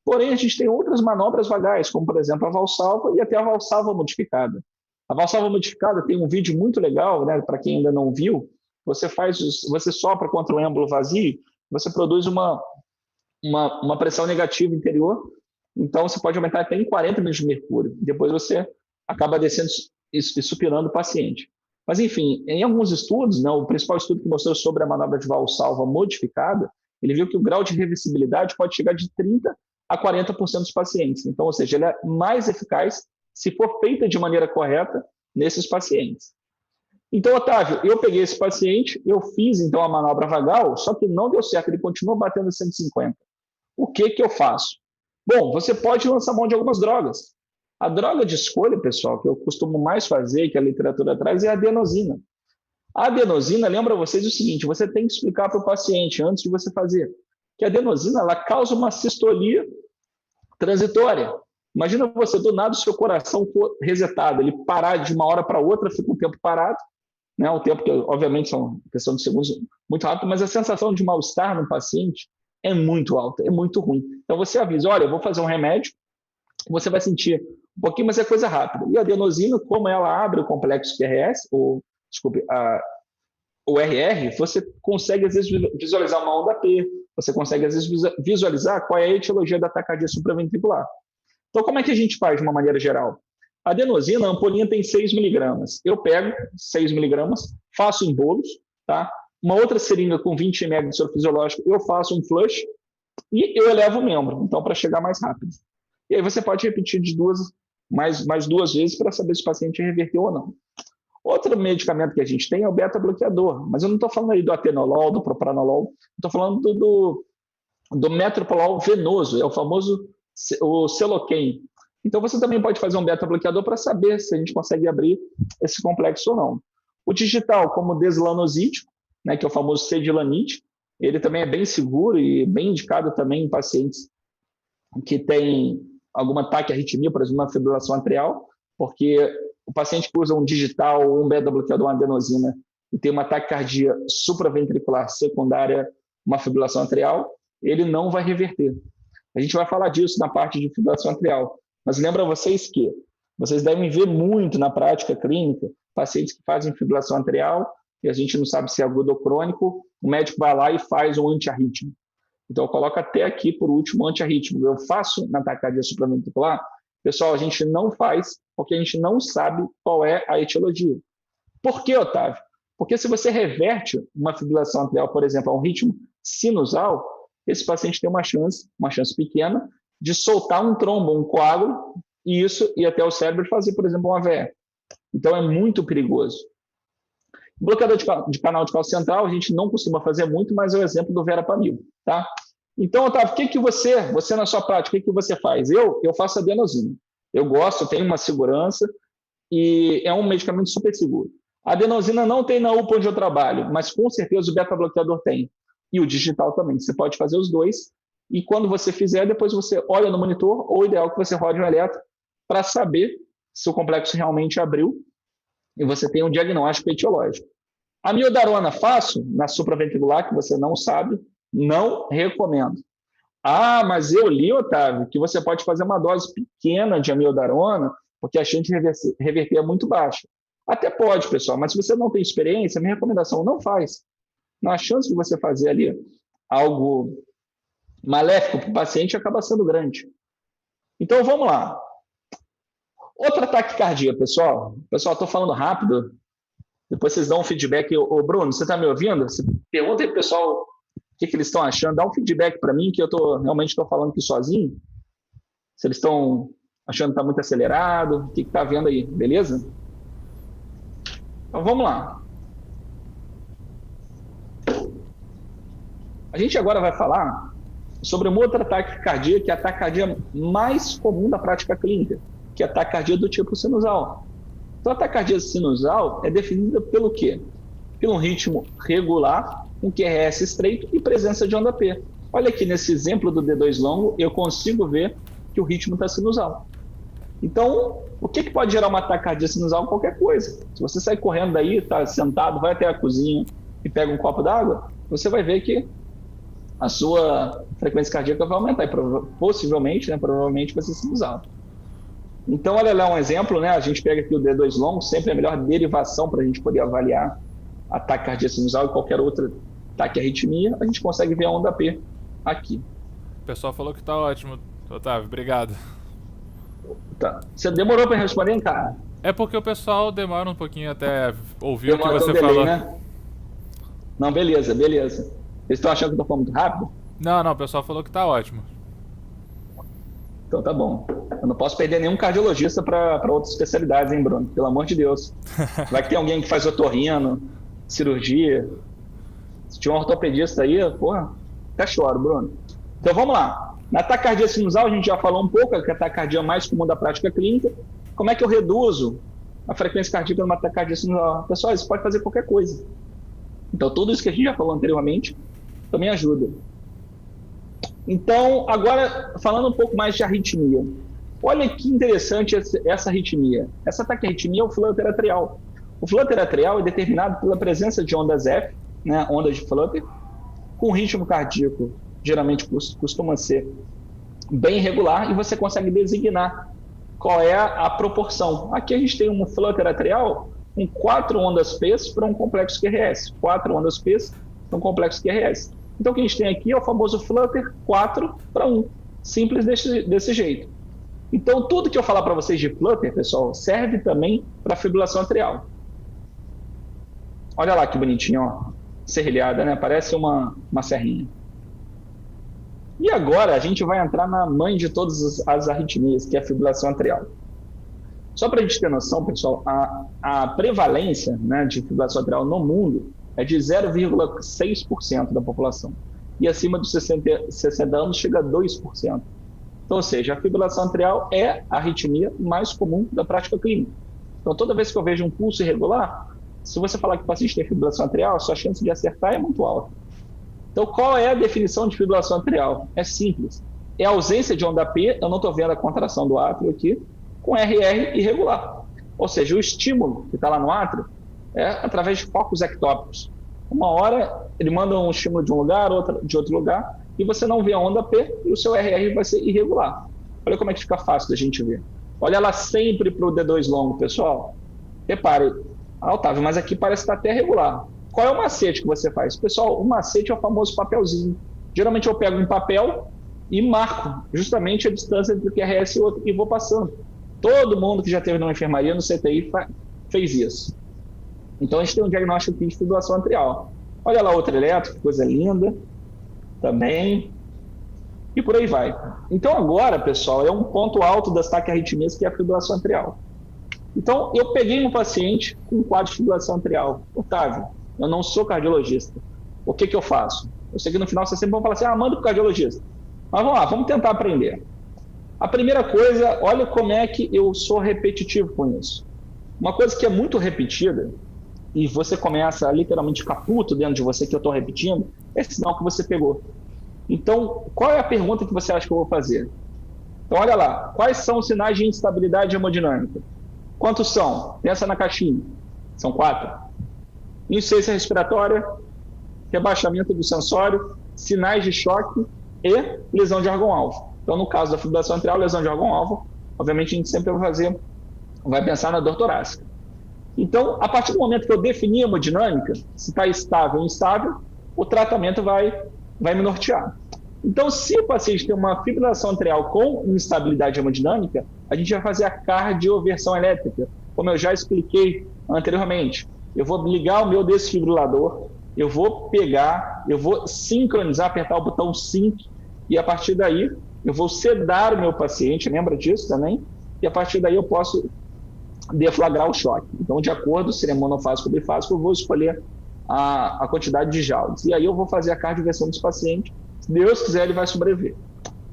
Porém, a gente tem outras manobras vagais, como, por exemplo, a valsalva e até a valsalva modificada. A valsalva modificada tem um vídeo muito legal, né, para quem ainda não viu. Você sopra contra o êmbolo vazio, você produz uma pressão negativa interior, então você pode aumentar até em 40 milímetros de mercúrio. Depois você acaba descendo e supinando o paciente. Mas, enfim, em alguns estudos, né, o principal estudo que mostrou sobre a manobra de valsalva modificada, ele viu que o grau de reversibilidade pode chegar de 30% a 40% dos pacientes. Então, ou seja, ele é mais eficaz se for feita de maneira correta nesses pacientes. Então, Otávio, eu peguei esse paciente, eu fiz, então, a manobra vagal, só que não deu certo, ele continua batendo 150. O que eu faço? Bom, você pode lançar mão de algumas drogas. A droga de escolha, pessoal, que eu costumo mais fazer, que a literatura traz, é a adenosina. A adenosina, lembra vocês o seguinte, você tem que explicar para o paciente antes de você fazer. que a adenosina ela causa uma sistolia transitória. Imagina você, do nada, o seu coração for resetado, ele parar de uma hora para outra, fica um tempo parado, né? Um tempo que, obviamente, são questão de segundos muito rápido, mas a sensação de mal-estar no paciente é muito alta, é muito ruim. Então, você avisa, olha, eu vou fazer um remédio, você vai sentir um pouquinho, mas é coisa rápida. E a adenosina, como ela abre o complexo QRS, o RR, você consegue, às vezes, visualizar uma onda P, você consegue, às vezes, visualizar qual é a etiologia da taquicardia supraventricular. Então, como é que a gente faz de uma maneira geral? A adenosina, a ampolinha tem 6 miligramas. Eu pego 6 miligramas, faço em bolos, tá? Uma outra seringa com 20 ml de soro fisiológico, eu faço um flush e eu elevo o membro, então, para chegar mais rápido. E aí você pode repetir de mais 2 vezes para saber se o paciente reverteu ou não. Outro medicamento que a gente tem é o beta-bloqueador, mas eu não estou falando aí do atenolol, do propranolol, estou falando do metoprolol venoso, é o famoso o Seloken. Então você também pode fazer um beta-bloqueador para saber se a gente consegue abrir esse complexo ou não. O digital, como o deslanosídeo, né, que é o famoso Sedilanite, ele também é bem seguro e bem indicado também em pacientes que têm alguma taquiarritmia, por exemplo, uma fibrilação atrial, porque o paciente que usa um digital ou um beta-bloqueador, uma adenosina, e tem uma taquicardia supraventricular secundária, uma fibrilação atrial, ele não vai reverter. A gente vai falar disso na parte de fibrilação atrial. Mas lembra vocês que vocês devem ver muito na prática clínica pacientes que fazem fibrilação atrial e a gente não sabe se é agudo ou crônico, o médico vai lá e faz um antiarrítmico. Então, eu coloco até aqui, por último, antiarrítmico. Eu faço na taquicardia supraventricular? Pessoal, a gente não faz porque a gente não sabe qual é a etiologia. Por que, Otávio? Porque se você reverte uma fibrilação atrial, por exemplo, a um ritmo sinusal, esse paciente tem uma chance pequena, de soltar um trombo, um coágulo, e isso ir até o cérebro e fazer, por exemplo, um AVE. Então, é muito perigoso. Bloqueador de canal de cálcio central, a gente não costuma fazer muito, mas é o exemplo do verapamil, tá? Então, Otávio, o que você na sua prática, o que você faz? Eu faço adenosina. Eu gosto, eu tenho uma segurança e é um medicamento super seguro. A adenosina não tem na UPA onde eu trabalho, mas com certeza o beta-bloqueador tem. E o digital também. Você pode fazer os dois. E quando você fizer, depois você olha no monitor, ou o ideal é que você rode um eletro para saber se o complexo realmente abriu e você tem um diagnóstico etiológico. A miodarona faço na supraventricular, que você não sabe, não recomendo. Ah, mas eu li, Otávio, que você pode fazer uma dose pequena de amiodarona, porque a chance de reverter é muito baixa. Até pode, pessoal, mas se você não tem experiência, minha recomendação, não faz. A chance de você fazer ali algo maléfico para o paciente acaba sendo grande. Então, vamos lá. Outra taquicardia, pessoal. Pessoal, estou falando rápido. Depois vocês dão um feedback. Ô, Bruno, você está me ouvindo? Você pergunta aí, pessoal, o que eles estão achando. Dá um feedback para mim, que eu realmente estou falando aqui sozinho. Se eles estão achando que está muito acelerado. O que está vendo aí, beleza? Então, vamos lá. A gente agora vai falar sobre uma outra taquicardia, que é a taquicardia mais comum da prática clínica, que é a taquicardia do tipo sinusal. Então, a taquicardia sinusal é definida pelo quê? Pelo ritmo regular, com QRS estreito e presença de onda P. Olha aqui, nesse exemplo do D2 longo, eu consigo ver que o ritmo está sinusal. Então, o que pode gerar uma taquicardia sinusal? Qualquer coisa. Se você sair correndo daí, está sentado, vai até a cozinha e pega um copo d'água, você vai ver que a sua frequência cardíaca vai aumentar e possivelmente, provavelmente vai ser sinusal. Então, olha lá um exemplo, a gente pega aqui o D2 longo, sempre a melhor derivação para a gente poder avaliar a taquicardia sinusal e qualquer outra taquiarritmia, a gente consegue ver a onda P aqui. O pessoal falou que está ótimo, Otávio, obrigado. Tá. Você demorou para responder, cara? É porque o pessoal demora um pouquinho até ouvir o que você delay, falou. Né? Não, beleza. Eles estão achando que eu estou falando muito rápido? Não, o pessoal falou que está ótimo. Então tá bom. Eu não posso perder nenhum cardiologista para outras especialidades, hein, Bruno? Pelo amor de Deus. Vai que tem alguém que faz otorrino, cirurgia. Se tiver um ortopedista aí, porra, até choro, Bruno. Então vamos lá. Na taquicardia sinusal, a gente já falou um pouco, que é a taquicardia mais comum da prática clínica. Como é que eu reduzo a frequência cardíaca numa taquicardia sinusal? Pessoal, isso pode fazer qualquer coisa. Então tudo isso que a gente já falou anteriormente também ajuda. Então, agora, falando um pouco mais de arritmia. Olha que interessante essa arritmia. Essa taquiarritmia é o flutter atrial. O flutter atrial é determinado pela presença de ondas F, né, ondas de flutter, com ritmo cardíaco, geralmente costuma ser bem regular, e você consegue designar qual é a proporção. Aqui a gente tem um flutter atrial com 4 ondas P para um complexo QRS. 4 ondas P para um complexo QRS. Então, o que a gente tem aqui é o famoso flutter 4:1. Simples desse jeito. Então, tudo que eu falar para vocês de flutter, pessoal, serve também para fibrilação atrial. Olha lá que bonitinho, ó. Serrilhada, né? Parece uma serrinha. E agora a gente vai entrar na mãe de todas as arritmias, que é a fibrilação atrial. Só para a gente ter noção, pessoal, a prevalência, né, de fibrilação atrial no mundo é de 0,6% da população. E acima dos 60 anos chega a 2%. Então, ou seja, a fibrilação atrial é a arritmia mais comum da prática clínica. Então, toda vez que eu vejo um pulso irregular, se você falar que o paciente tem fibrilação atrial, a sua chance de acertar é muito alta. Então, qual é a definição de fibrilação atrial? É simples. É a ausência de onda P, eu não estou vendo a contração do átrio aqui, com RR irregular. Ou seja, o estímulo que está lá no átrio é através de focos ectópicos. Uma hora ele manda um estímulo de um lugar, outra de outro lugar, e você não vê a onda P e o seu RR vai ser irregular. Olha como é que fica fácil da gente ver. Olha lá sempre para o D2 longo, pessoal. Repare, Otávio, mas aqui parece estar até regular. Qual é o macete que você faz? Pessoal, o macete é o famoso papelzinho. Geralmente eu pego um papel e marco justamente a distância entre o QRS e o outro e vou passando. Todo mundo que já esteve numa enfermaria, no CTI, fez isso. Então a gente tem um diagnóstico aqui de fibrilação atrial. Olha lá outro eletro, que coisa linda. Também. E por aí vai. Então agora, pessoal, é um ponto alto das taquiarritmias, que é a fibrilação atrial. Então eu peguei um paciente com um quadro de fibrilação atrial. Otávio, eu não sou cardiologista. O que eu faço? Eu sei que no final você sempre vai falar assim, manda para o cardiologista. Mas vamos lá, vamos tentar aprender. A primeira coisa, olha como é que eu sou repetitivo com isso. Uma coisa que é muito repetida, e você começa a literalmente ficar puto dentro de você que eu estou repetindo, é sinal que você pegou. Então, qual é a pergunta que você acha que eu vou fazer? Então, olha lá, quais são os sinais de instabilidade hemodinâmica? Quantos são? Pensa na caixinha. São 4. Insuficiência respiratória, rebaixamento do sensório, sinais de choque e lesão de órgão-alvo. Então, no caso da fibrilação atrial, lesão de órgão-alvo, obviamente a gente sempre vai pensar na dor torácica. Então, a partir do momento que eu defini a hemodinâmica, se está estável ou instável, o tratamento vai me nortear. Então, se o paciente tem uma fibrilação atrial com instabilidade hemodinâmica, a gente vai fazer a cardioversão elétrica, como eu já expliquei anteriormente. Eu vou ligar o meu desfibrilador, eu vou pegar, eu vou sincronizar, apertar o botão SYNC, e a partir daí eu vou sedar o meu paciente, lembra disso também? E a partir daí eu posso deflagrar o choque. Então, de acordo se ele é monofásico ou bifásico, eu vou escolher a quantidade de joules. E aí eu vou fazer a cardioversão desse paciente. Se Deus quiser, ele vai sobreviver.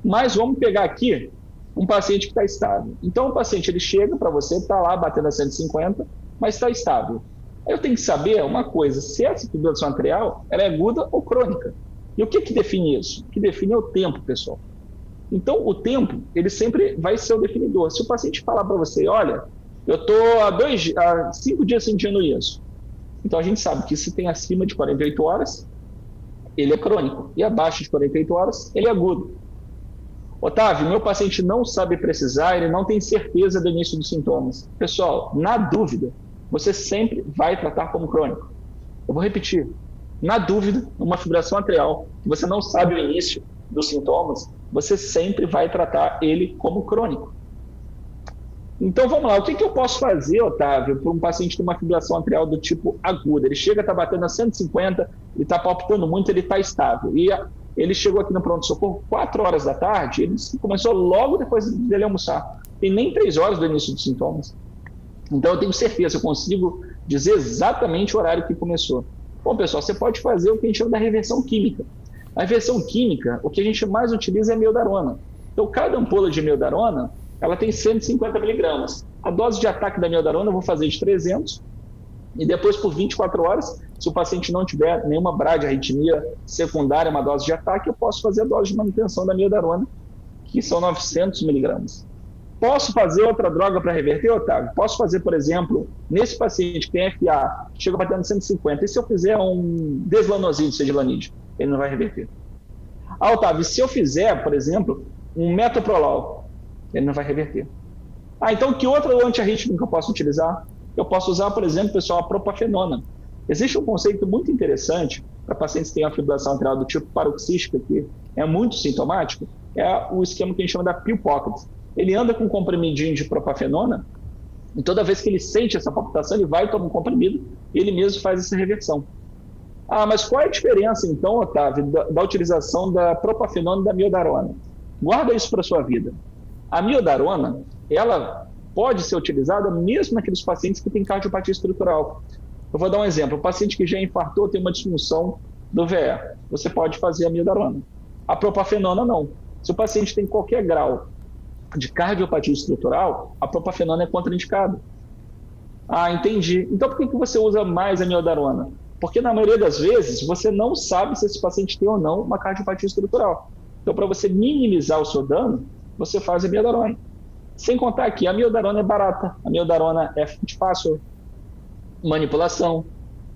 Mas vamos pegar aqui um paciente que está estável. Então, o paciente ele chega para você, está lá batendo a 150, mas está estável. Eu tenho que saber uma coisa, se essa fibrilação atrial ela é aguda ou crônica. E o que define isso? O que define é o tempo, pessoal. Então, o tempo, ele sempre vai ser o definidor. Se o paciente falar para você, olha, eu estou há 5 dias sentindo isso. Então, a gente sabe que se tem acima de 48 horas, ele é crônico. E abaixo de 48 horas, ele é agudo. Otávio, meu paciente não sabe precisar, ele não tem certeza do início dos sintomas. Pessoal, na dúvida, você sempre vai tratar como crônico. Eu vou repetir. Na dúvida, uma fibrilação atrial, que você não sabe o início dos sintomas, você sempre vai tratar ele como crônico. Então, vamos lá. O que eu posso fazer, Otávio, para um paciente com uma fibrilação atrial do tipo aguda? Ele chega, está batendo a 150, ele está palpitando muito, ele está estável. E ele chegou aqui no pronto-socorro 4 horas da tarde, ele começou logo depois dele almoçar. Tem nem 3 horas do início dos sintomas. Então, eu tenho certeza, eu consigo dizer exatamente o horário que começou. Bom, pessoal, você pode fazer o que a gente chama da reversão química. A reversão química, o que a gente mais utiliza é meldarona. Então, cada ampola de meldarona, ela tem 150 miligramas. A dose de ataque da meldarona eu vou fazer de 300 E depois, por 24 horas, se o paciente não tiver nenhuma bradiarritmia secundária, uma dose de ataque, eu posso fazer a dose de manutenção da amiodarona, que são 900 miligramas. Posso fazer outra droga para reverter, Otávio? Posso fazer, por exemplo, nesse paciente que tem FA, chega batendo 150, e se eu fizer um deslanoside, sedilanide, ele não vai reverter. Otávio, se eu fizer, por exemplo, um metoprolol, ele não vai reverter. Então que outro antiarrítmico que eu posso utilizar? Eu posso usar, por exemplo, pessoal, a propafenona. Existe um conceito muito interessante para pacientes que têm a fibrilação atrial do tipo paroxística, que é muito sintomático, é o esquema que a gente chama da pill pocket. Ele anda com um comprimidinho de propafenona e toda vez que ele sente essa palpitação, ele vai tomar um comprimido e ele mesmo faz essa reversão. Mas qual é a diferença, então, Otávio, da utilização da propafenona e da amiodarona? Guarda isso para a sua vida. A amiodarona, ela pode ser utilizada mesmo naqueles pacientes que têm cardiopatia estrutural. Eu vou dar um exemplo. O paciente que já infartou tem uma disfunção do VE. Você pode fazer a amiodarona. A propafenona, não. Se o paciente tem qualquer grau de cardiopatia estrutural, a propafenona é contraindicada. Entendi. Então, por que você usa mais a amiodarona? Porque, na maioria das vezes, você não sabe se esse paciente tem ou não uma cardiopatia estrutural. Então, para você minimizar o seu dano, você faz a amiodarona. Sem contar que a amiodarona é barata, a amiodarona é de fácil manipulação.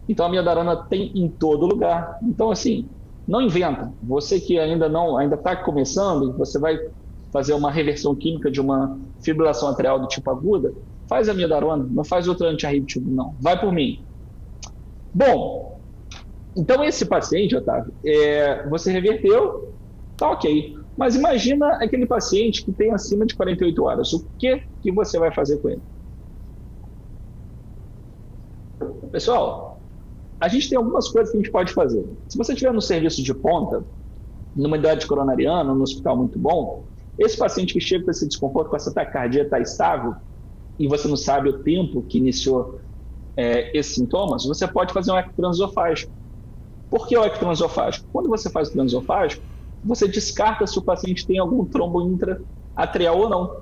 Então, a amiodarona tem em todo lugar. Então, assim, não inventa. Você que ainda está começando, você vai fazer uma reversão química de uma fibrilação atrial do tipo aguda, faz a amiodarona, não faz outro antiarrítmico, não. Vai por mim. Bom, então esse paciente, Otávio, você reverteu, tá ok. Mas imagina aquele paciente que tem acima de 48 horas. O que você vai fazer com ele? Pessoal, a gente tem algumas coisas que a gente pode fazer. Se você estiver no serviço de ponta, numa unidade coronariana, num hospital muito bom, esse paciente que chega com esse desconforto, com essa taquicardia está estável, e você não sabe o tempo que iniciou esses sintomas, você pode fazer um eco transesofágico. Por que o eco transesofágico? Quando você faz o transesofágico, você descarta se o paciente tem algum trombo intra-atrial ou não.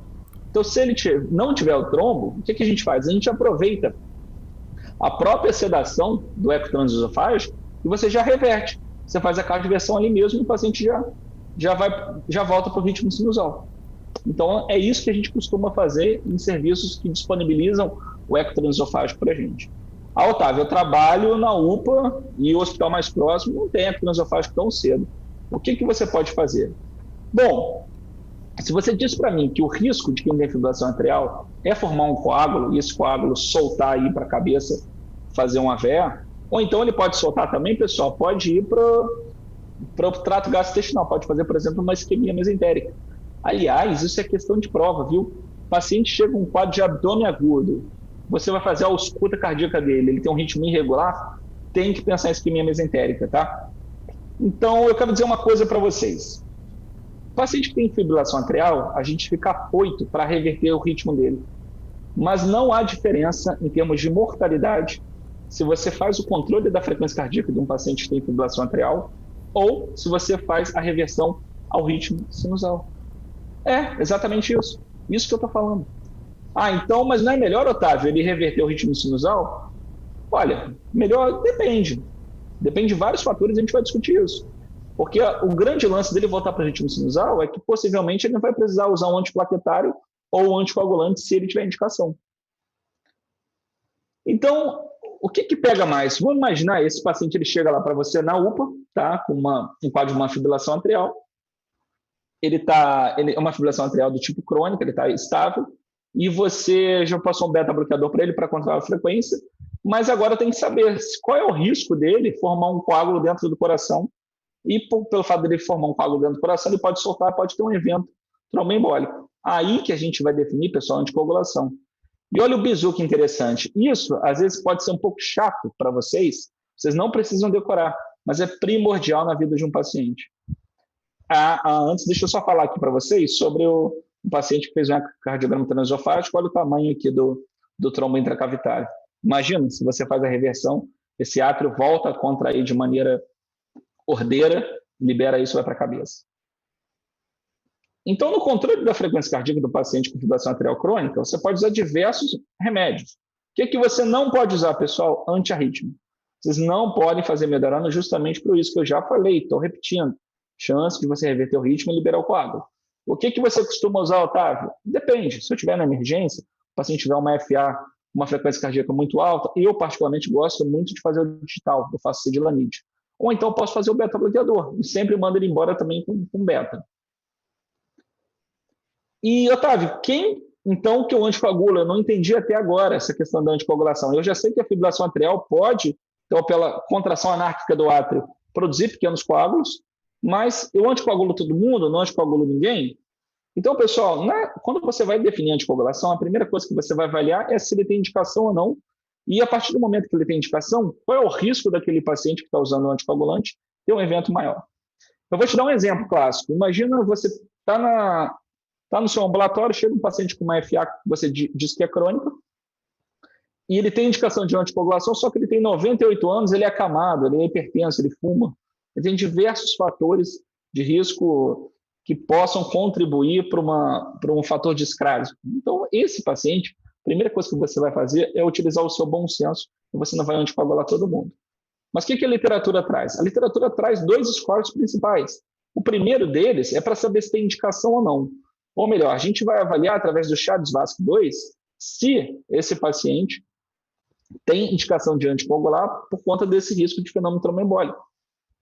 Então, se ele não tiver o trombo, o que a gente faz? A gente aproveita a própria sedação do eco transesofágico e você já reverte. Você faz a cardioversão ali mesmo e o paciente já volta para o ritmo sinusal. Então, é isso que a gente costuma fazer em serviços que disponibilizam o eco transesofágico para a gente. Otávio, eu trabalho na UPA e o hospital mais próximo não tem eco transesofágico tão cedo. O que você pode fazer? Bom, se você diz para mim que o risco de quem tem fibrilação atrial é formar um coágulo e esse coágulo soltar aí para a cabeça, fazer um AVE, ou então ele pode soltar também, pessoal, pode ir para o trato gastrointestinal, pode fazer, por exemplo, uma isquemia mesentérica. Aliás, isso é questão de prova, viu? O paciente chega com um quadro de abdômen agudo, você vai fazer a ausculta cardíaca dele, ele tem um ritmo irregular, tem que pensar em isquemia mesentérica, tá? Então, eu quero dizer uma coisa para vocês. O paciente que tem fibrilação atrial, a gente fica afoito para reverter o ritmo dele. Mas não há diferença em termos de mortalidade se você faz o controle da frequência cardíaca de um paciente que tem fibrilação atrial ou se você faz a reversão ao ritmo sinusal. É exatamente isso. Isso que eu estou falando. Então, mas não é melhor, Otávio, ele reverter o ritmo sinusal? Olha, melhor depende. Depende de vários fatores e a gente vai discutir isso. Porque o grande lance dele voltar para o ritmo sinusal é que possivelmente ele não vai precisar usar um antiplaquetário ou um anticoagulante se ele tiver indicação. Então, o que pega mais? Vamos imaginar, esse paciente ele chega lá para você na UPA, tá? Com um quadro de uma fibrilação atrial. Ele é uma fibrilação atrial do tipo crônica, ele está estável, e você já passou um beta-bloqueador para ele para controlar a frequência, mas agora tem que saber qual é o risco dele formar um coágulo dentro do coração, e pelo fato dele formar um coágulo dentro do coração, ele pode soltar, pode ter um evento tromboembólico. Aí que a gente vai definir, pessoal, a anticoagulação. E olha o bizu que interessante. Isso, às vezes, pode ser um pouco chato para vocês não precisam decorar, mas é primordial na vida de um paciente. Antes, deixa eu só falar aqui para vocês sobre um paciente que fez um ecocardiograma transesofágico. Olha o tamanho aqui do trombo intracavitário. Imagina, se você faz a reversão, esse átrio volta a contrair de maneira ordeira, libera isso e vai para a cabeça. Então, no controle da frequência cardíaca do paciente com fibrilação atrial crônica, você pode usar diversos remédios. que você não pode usar, pessoal? Antiarrítmico. Vocês não podem fazer melhorando justamente por isso que eu já falei, estou repetindo. Chance de você reverter o ritmo e liberar o coágulo. O que você costuma usar, Otávio? Depende. Se eu tiver na emergência, o paciente tiver uma FA, uma frequência cardíaca muito alta, eu particularmente gosto muito de fazer o digital, eu faço Cedilanide. Ou então posso fazer o beta-bloqueador, e sempre mando ele embora também com beta. E, Otávio, quem então que o anticoagula? Eu não entendi até agora essa questão da anticoagulação. Eu já sei que a fibrilação atrial pode, então, pela contração anárquica do átrio, produzir pequenos coágulos, mas eu anticoagulo todo mundo, não anticoagulo ninguém? Então, pessoal, quando você vai definir anticoagulação, a primeira coisa que você vai avaliar é se ele tem indicação ou não, e a partir do momento que ele tem indicação, qual é o risco daquele paciente que está usando o anticoagulante ter um evento maior. Eu vou te dar um exemplo clássico. Imagina você está no seu ambulatório, chega um paciente com uma FA que você diz que é crônica, e ele tem indicação de anticoagulação, só que ele tem 98 anos, ele é acamado, ele é hipertenso, ele fuma. Ele tem diversos fatores de risco que possam contribuir para um fator discrásico. Então, esse paciente, a primeira coisa que você vai fazer é utilizar o seu bom senso, e você não vai anticoagular todo mundo. Mas o que a literatura traz? A literatura traz 2 scores principais. O primeiro deles é para saber se tem indicação ou não. Ou melhor, a gente vai avaliar através do CHA-2-VASc2 se esse paciente tem indicação de anticoagular por conta desse risco de fenômeno tromboembólico.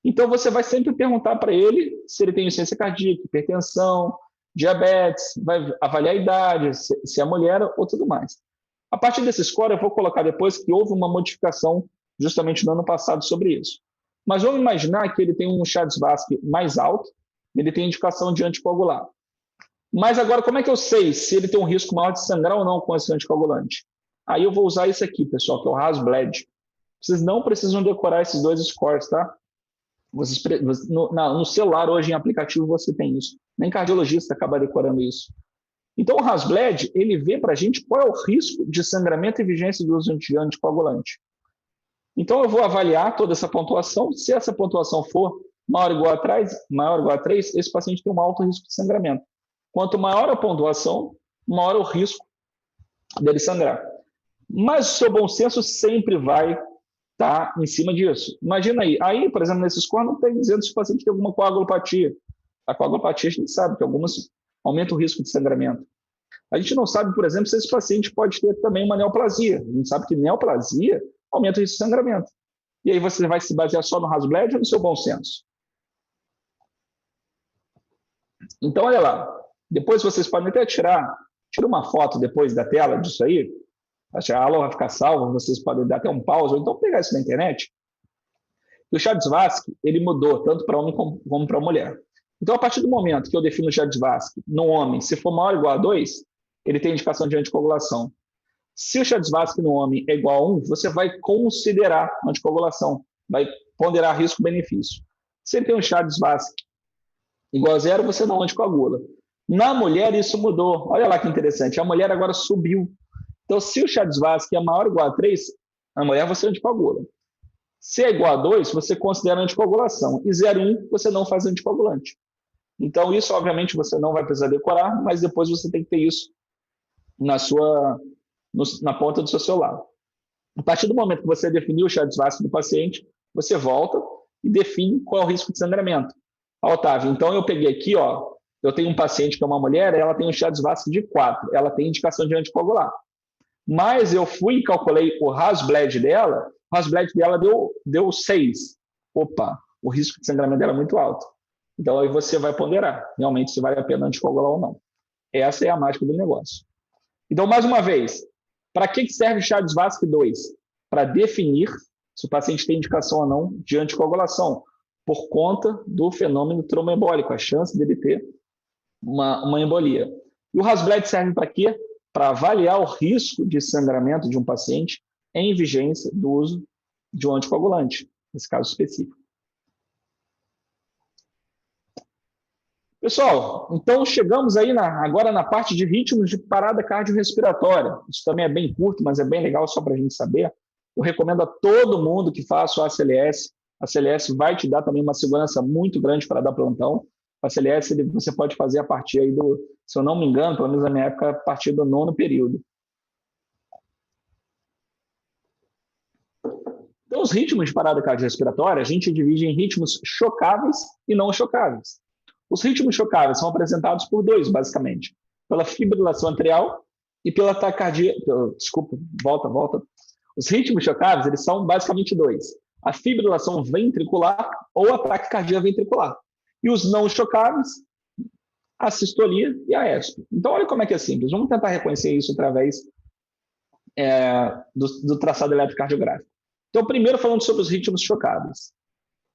Então, você vai sempre perguntar para ele se ele tem insuficiência cardíaca, hipertensão, diabetes, vai avaliar a idade, se é mulher ou tudo mais. A partir desse score, eu vou colocar depois que houve uma modificação justamente no ano passado sobre isso. Mas vamos imaginar que ele tem um CHA-2-VASc mais alto, ele tem indicação de anticoagular. Mas agora, como é que eu sei se ele tem um risco maior de sangrar ou não com esse anticoagulante? Aí eu vou usar isso aqui, pessoal, que é o RAS-BLED. Vocês não precisam decorar esses 2 scores, tá? No celular, hoje, em aplicativo, você tem isso. Nem cardiologista acaba decorando isso. Então, o RAS-BLED, ele vê para a gente qual é o risco de sangramento e vigência do uso de anticoagulante. Então, eu vou avaliar toda essa pontuação. Se essa pontuação for maior ou igual a 3, esse paciente tem um alto risco de sangramento. Quanto maior a pontuação, maior o risco dele sangrar. Mas o seu bom senso sempre vai estar em cima disso. Imagina aí, por exemplo, nesse score não tem dizendo se o paciente tem alguma coagulopatia. A coagulopatia a gente sabe que algumas aumentam o risco de sangramento. A gente não sabe, por exemplo, se esse paciente pode ter também uma neoplasia. A gente sabe que neoplasia aumenta o risco de sangramento. E aí você vai se basear só no RAS-BLED ou no seu bom senso? Então, olha lá. Depois vocês podem até tira uma foto depois da tela disso aí. A aula vai ficar salva, vocês podem dar até um pause, ou então pegar isso na internet. E o CHA-2-VASc, ele mudou tanto para homem como para mulher. Então, a partir do momento que eu defino o CHA-2-VASc no homem, se for maior ou igual a 2, ele tem indicação de anticoagulação. Se o CHA-2-VASc no homem é igual a 1, você vai considerar anticoagulação, vai ponderar risco-benefício. Se ele tem um CHA-2-VASc igual a 0, você não anticoagula. Na mulher, isso mudou. Olha lá que interessante. A mulher agora subiu. Então, se o CHA-2-VASc é maior ou igual a 3, a mulher você anticoagula. Se é igual a 2, você considera anticoagulação. E 0,1, você não faz anticoagulante. Então, isso, obviamente, você não vai precisar decorar, mas depois você tem que ter isso na ponta do seu celular. A partir do momento que você definiu o CHA-2-VASc do paciente, você volta e define qual é o risco de sangramento. Otávio, então eu peguei aqui, eu tenho um paciente que é uma mulher, ela tem um CHA-2-VASc de 4, ela tem indicação de anticoagular. Mas eu fui e calculei o RAS-BLED dela, o RAS-BLED dela deu 6. Opa, o risco de sangramento dela é muito alto. Então aí você vai ponderar, realmente, se vale a pena anticoagular ou não. Essa é a mágica do negócio. Então, mais uma vez, para que serve o CHA-2-VASc 2? Para definir se o paciente tem indicação ou não de anticoagulação, por conta do fenômeno tromboembólico, a chance dele ter uma embolia. E o RAS-BLED serve para quê? Para avaliar o risco de sangramento de um paciente em vigência do uso de um anticoagulante, nesse caso específico. Pessoal, então chegamos aí agora na parte de ritmos de parada cardiorrespiratória. Isso também é bem curto, mas é bem legal só para a gente saber. Eu recomendo a todo mundo que faça o ACLS. A ACLS vai te dar também uma segurança muito grande para dar plantão. A ACLS você pode fazer a partir aí se eu não me engano, pelo menos na minha época, a partir do 9º período. os ritmos de parada cardiorrespiratória, a gente divide em ritmos chocáveis e não chocáveis. Os ritmos chocáveis são apresentados por dois, basicamente. Pela fibrilação atrial e pela taquicardia... Desculpa, volta. Os ritmos chocáveis, eles são basicamente dois. A fibrilação ventricular ou a taquicardia ventricular. E os não chocáveis, a sistolia e a ESP. Então, olha como é que é simples. Vamos tentar reconhecer isso através do traçado eletrocardiográfico. Então, primeiro falando sobre os ritmos chocáveis.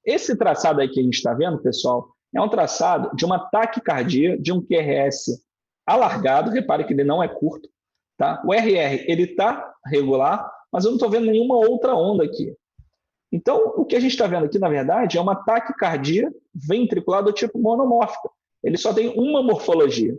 Esse traçado aí que a gente está vendo, pessoal, é um traçado de uma taquicardia, de um QRS alargado, repare que ele não é curto, tá? O RR, ele está regular, mas eu não estou vendo nenhuma outra onda aqui. Então, o que a gente está vendo aqui, na verdade, é uma taquicardia ventricular do tipo monomórfica. Ele só tem uma morfologia.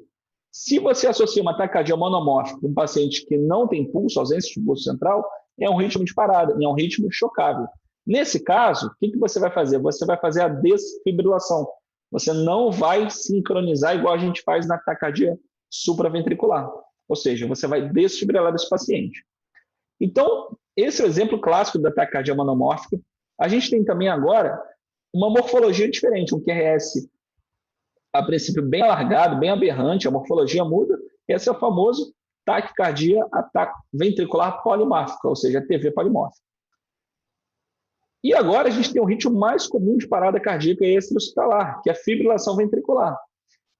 Se você associa uma taquicardia monomórfica com um paciente que não tem pulso, ausência de pulso central, é um ritmo de parada, é um ritmo chocável. Nesse caso, o que você vai fazer? Você vai fazer a desfibrilação. Você não vai sincronizar igual a gente faz na taquicardia supraventricular. Ou seja, você vai desfibrilar esse paciente. Então, esse é o exemplo clássico da taquicardia monomórfica. A gente tem também agora uma morfologia diferente, um QRS a princípio bem alargado, bem aberrante, a morfologia muda. Esse é o famoso taquicardia ventricular polimórfica, ou seja, TV polimórfica. E agora a gente tem um ritmo mais comum de parada cardíaca extra-hospitalar, que é a fibrilação ventricular.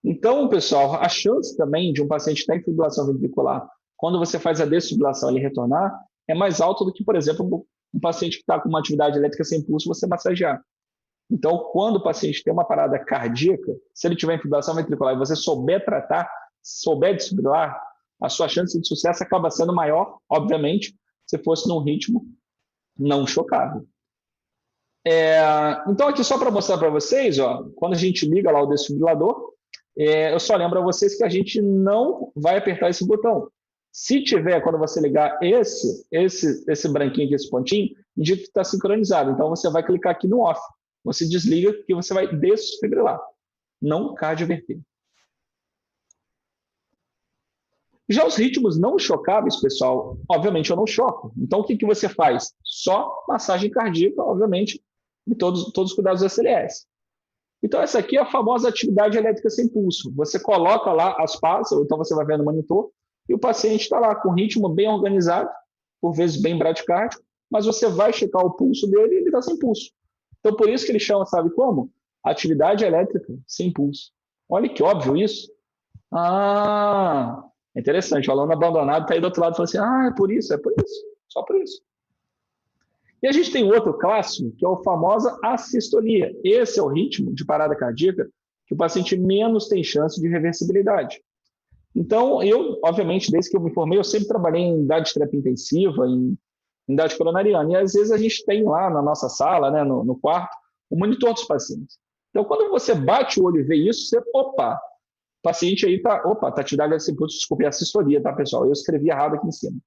Então, pessoal, a chance também de um paciente ter fibrilação ventricular, quando você faz a desfibrilação e ele retornar, é mais alta do que, por exemplo, um paciente que está com uma atividade elétrica sem pulso, você massagear. Então, quando o paciente tem uma parada cardíaca, se ele tiver fibrilação ventricular e você souber tratar, souber desfibrilar, a sua chance de sucesso acaba sendo maior, obviamente, se fosse num ritmo não chocável. Então, aqui só para mostrar para vocês, ó, quando a gente liga lá o desfibrilador, eu só lembro a vocês que a gente não vai apertar esse botão. Se tiver, quando você ligar esse branquinho aqui, esse pontinho, indica que está sincronizado. Então, você vai clicar aqui no off. Você desliga que você vai desfibrilar, não cardioverter. Já os ritmos não chocáveis, pessoal, obviamente eu não choco. Então, o que você faz? Só massagem cardíaca, obviamente, e todos os cuidados do SLS. Então, essa aqui é a famosa atividade elétrica sem pulso. Você coloca lá as pás, ou então você vai ver no monitor, e o paciente está lá com ritmo bem organizado, por vezes bem bradicárdico, mas você vai checar o pulso dele e ele está sem pulso. Então, por isso que ele chama, sabe como? Atividade elétrica sem pulso. Olha que óbvio isso. Interessante. O aluno abandonado está aí do outro lado e fala assim, é por isso, só por isso. E a gente tem outro clássico, que é a famosa assistolia. Esse é o ritmo de parada cardíaca que o paciente menos tem chance de reversibilidade. Então, eu, obviamente, desde que eu me formei, eu sempre trabalhei em unidade de terapia intensiva, em unidade coronariana. E às vezes a gente tem lá na nossa sala, né, no quarto, o monitor dos pacientes. Então, quando você bate o olho e vê isso, você, o paciente aí tá atividade sem pulso, desculpe, é assistolia, tá, pessoal? Eu escrevi errado aqui em cima.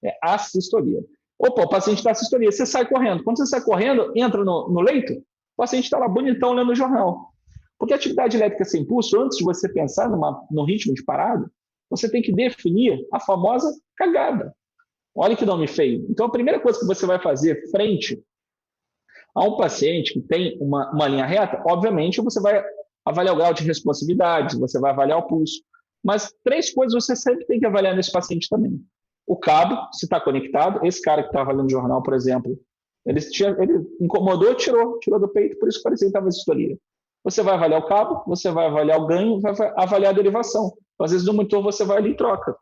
É assistolia. O paciente está assistolia, você sai correndo. Quando você sai correndo, entra no leito, o paciente está lá bonitão lendo o jornal. Porque a atividade elétrica sem pulso, antes de você pensar no ritmo de parada, você tem que definir a famosa cagada. Olha que nome feio. Então, a primeira coisa que você vai fazer frente a um paciente que tem uma linha reta, obviamente, você vai avaliar o grau de responsividade, você vai avaliar o pulso. Mas 3 coisas você sempre tem que avaliar nesse paciente também. O cabo, se está conectado. Esse cara que estava lendo o jornal, por exemplo, ele incomodou, tirou do peito, por isso parecia que estava assistolia. Você vai avaliar o cabo, você vai avaliar o ganho, vai avaliar a derivação. Às vezes no monitor você vai ali e troca.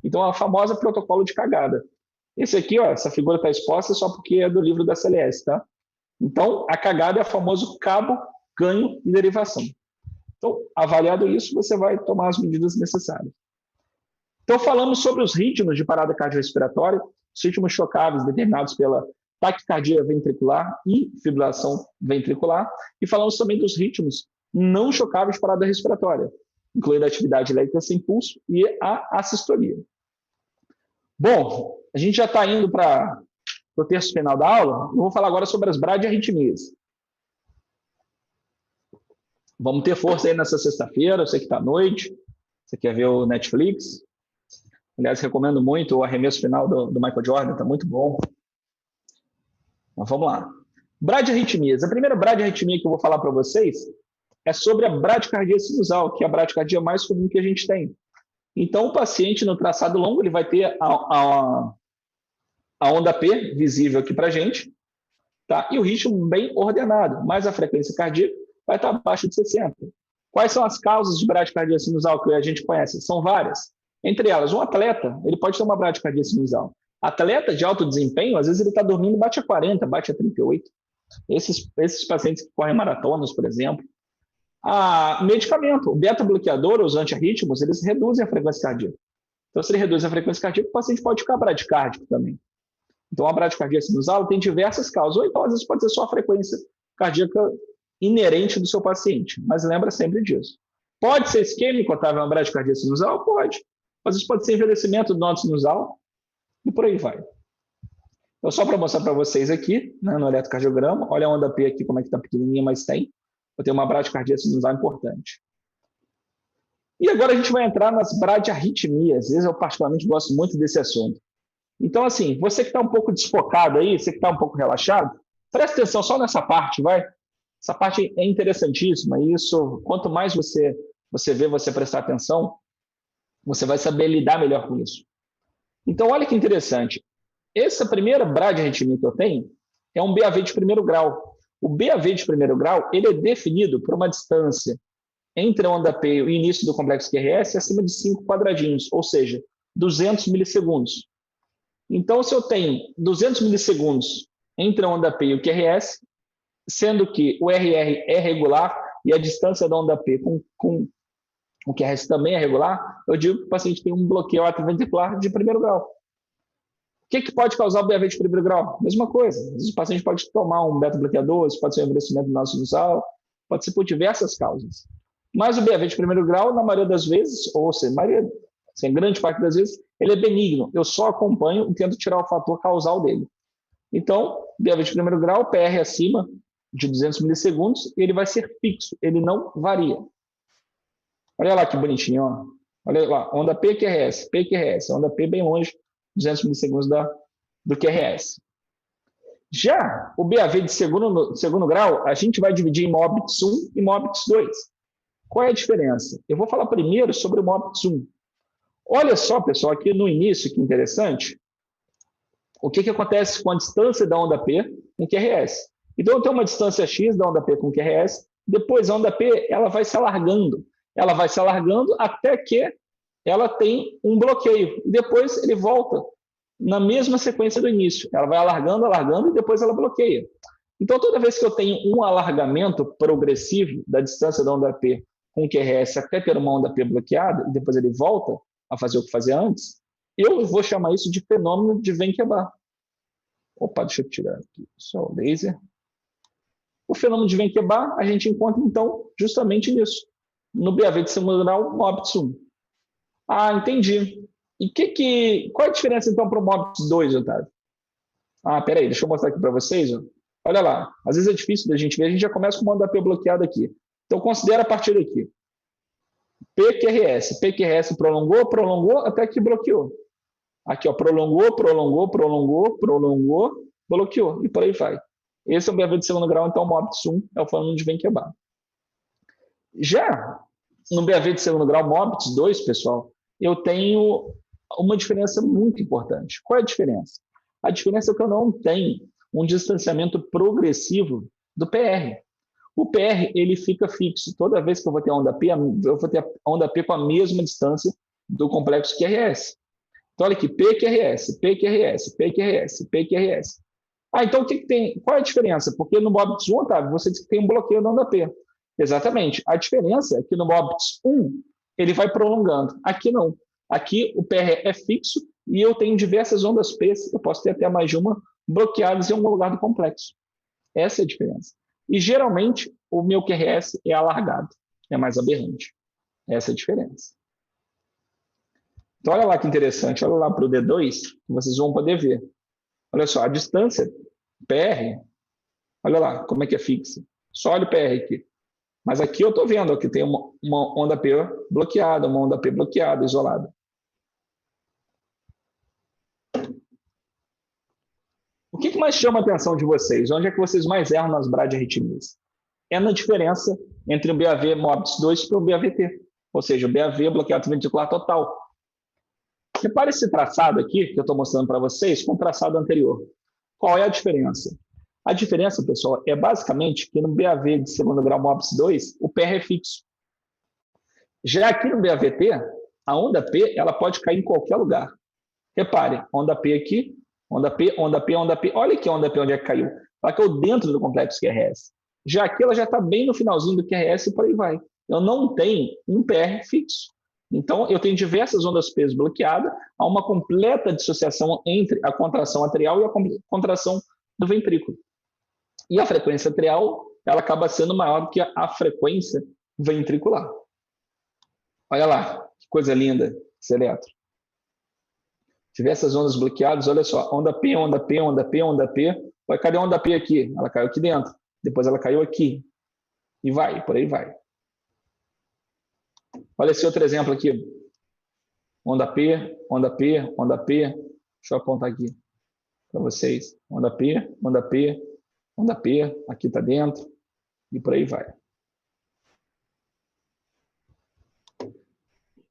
Então, a famosa protocolo de cagada. Esse aqui, ó, essa figura está exposta só porque é do livro da CLS, tá? Então, a cagada é o famoso cabo, ganho e derivação. Então, avaliado isso, você vai tomar as medidas necessárias. Então, falamos sobre os ritmos de parada cardiorrespiratória, os ritmos chocáveis determinados pela taquicardia ventricular e fibrilação ventricular, e falamos também dos ritmos não chocáveis de parada respiratória, incluindo a atividade elétrica sem pulso e a assistolia. Bom, a gente já está indo para o terço final da aula. Eu vou falar agora sobre as bradiarritmias. Vamos ter força aí nessa sexta-feira, eu sei que está à noite, você quer ver o Netflix. Aliás, recomendo muito o arremesso final do Michael Jordan, está muito bom. Mas vamos lá. Bradiarritmias. A primeira bradiarritmia que eu vou falar para vocês é sobre a bradicardia sinusal, que é a bradicardia mais comum que a gente tem. Então, o paciente no traçado longo ele vai ter a onda P visível aqui para a gente, tá? E o ritmo bem ordenado, mas a frequência cardíaca vai estar abaixo de 60. Quais são as causas de bradicardia sinusal que a gente conhece? São várias. Entre elas, um atleta ele pode ter uma bradicardia sinusal. Atleta de alto desempenho, às vezes ele está dormindo, bate a 40, bate a 38. Esses pacientes que correm maratonas, por exemplo. Medicamento, o beta-bloqueador, os antiarrítmicos, eles reduzem a frequência cardíaca. Então, se ele reduz a frequência cardíaca, o paciente pode ficar bradicárdico também. Então, a bradicardia sinusal tem diversas causas, ou então, às vezes, pode ser só a frequência cardíaca inerente do seu paciente, mas lembra sempre disso. Pode ser isquêmico, Otávio, uma bradicardia sinusal? Pode. Às vezes pode ser envelhecimento do nódulo sinusal e por aí vai. Então, só para mostrar para vocês aqui, né, no eletrocardiograma, olha a onda P aqui, como é que está pequenininha, mas tem. Eu tenho uma bradicardia sinusal importante. E agora a gente vai entrar nas bradiarritmias. Eu particularmente gosto muito desse assunto. Então, assim, você que está um pouco desfocado aí, você que está um pouco relaxado, presta atenção só nessa parte, vai? Essa parte é interessantíssima. E isso, quanto mais você vê, você prestar atenção, você vai saber lidar melhor com isso. Então, olha que interessante. Essa primeira bradiarritmia que eu tenho é um BAV de primeiro grau. O BAV de primeiro grau ele é definido por uma distância entre a onda P e o início do complexo QRS acima de 5 quadradinhos, ou seja, 200 milissegundos. Então, se eu tenho 200 milissegundos entre a onda P e o QRS, sendo que o RR é regular e a distância da onda P com o QRS também é regular, eu digo que o paciente tem um bloqueio atrioventricular de primeiro grau. O que pode causar o BAV de primeiro grau? Mesma coisa. Às vezes o paciente pode tomar um beta-bloqueador, pode ser um envelhecimento do nódulo sinusal, pode ser por diversas causas. Mas o BAV de primeiro grau, na maioria das vezes, ou seja, grande parte das vezes, ele é benigno. Eu só acompanho e tento tirar o fator causal dele. Então, BAV de primeiro grau, PR acima de 200 milissegundos, ele vai ser fixo, ele não varia. Olha lá que bonitinho, ó. Olha lá, onda P, QRS, P, QRS, onda P bem longe, 200 milissegundos do QRS. Já o BAV de segundo grau, a gente vai dividir em MOBITS 1 e MOBITS 2. Qual é a diferença? Eu vou falar primeiro sobre o MOBITS 1. Olha só, pessoal, aqui no início, que interessante, o que acontece com a distância da onda P com o QRS. Então, eu tenho uma distância X da onda P com o QRS, depois a onda P ela vai se alargando. Ela vai se alargando até que ela tem um bloqueio. Depois ele volta na mesma sequência do início. Ela vai alargando, alargando e depois ela bloqueia. Então, toda vez que eu tenho um alargamento progressivo da distância da onda P com o QRS até ter uma onda P bloqueada, e depois ele volta a fazer o que fazia antes, eu vou chamar isso de fenômeno de Wenckebach. Opa, deixa eu tirar aqui só o laser. O fenômeno de Wenckebach a gente encontra, então, justamente nisso. No BAV de segundo grau, MOBITS 1. Ah, entendi. E qual é a diferença, então, para o MOBITS 2, Otávio? Ah, peraí, deixa eu mostrar aqui para vocês. Ó. Olha lá, às vezes é difícil da gente ver, a gente já começa com uma onda P bloqueada aqui. Então, considera a partir daqui. PQRS. PQRS prolongou, prolongou, até que bloqueou. Aqui, ó, prolongou, prolongou, prolongou, prolongou, bloqueou, e por aí vai. Esse é o BAV de segundo grau, então o MOBITS 1 é o fenômeno de Wenckebach. Já no BAV de segundo grau, MOBITS 2, pessoal, eu tenho uma diferença muito importante. Qual é a diferença? A diferença é que eu não tenho um distanciamento progressivo do PR. O PR ele fica fixo. Toda vez que eu vou ter a onda P, eu vou ter a onda P com a mesma distância do complexo QRS. Então, olha aqui, PQRS, PQRS, PQRS, PQRS. Então o que tem? Qual é a diferença? Porque no MOBITS 1, Otávio, você diz que tem um bloqueio da onda P. Exatamente. A diferença é que no MOBITS 1, ele vai prolongando. Aqui não. Aqui o PR é fixo e eu tenho diversas ondas P, eu posso ter até mais de uma, bloqueadas em algum lugar do complexo. Essa é a diferença. E geralmente o meu QRS é alargado, é mais aberrante. Essa é a diferença. Então olha lá que interessante, olha lá para o D2, que vocês vão poder ver. Olha só, a distância PR, olha lá como é que é fixa. Só olha o PR aqui. Mas aqui eu estou vendo que tem uma onda P bloqueada, uma onda P bloqueada, isolada. O que mais chama a atenção de vocês? Onde é que vocês mais erram nas bradiarritmias? É na diferença entre o BAV MOBIS 2 para o BAVT, ou seja, o BAV bloqueado ventricular total. Repare esse traçado aqui que eu estou mostrando para vocês com o traçado anterior. Qual é a diferença? A diferença, pessoal, é basicamente que no BAV de segundo grau MOBIS 2, o PR é fixo. Já aqui no BAVT, a onda P ela pode cair em qualquer lugar. Repare, onda P aqui, onda P, onda P, onda P. Olha aqui a onda P onde é que caiu. Ela caiu dentro do complexo QRS. Já aqui ela já está bem no finalzinho do QRS e por aí vai. Eu não tenho um PR fixo. Então, eu tenho diversas ondas P bloqueadas, há uma completa dissociação entre a contração atrial e a contração do ventrículo. E a frequência atrial, ela acaba sendo maior do que a frequência ventricular. Olha lá, que coisa linda esse eletro. Diversas ondas bloqueadas, olha só, onda P, onda P, onda P, onda P. Cadê a onda P aqui? Ela caiu aqui dentro. Depois ela caiu aqui. E vai, por aí vai. Olha esse outro exemplo aqui. Onda P, onda P, onda P. Deixa eu apontar aqui para vocês. Onda P, onda P, onda P. Aqui está dentro. E por aí vai.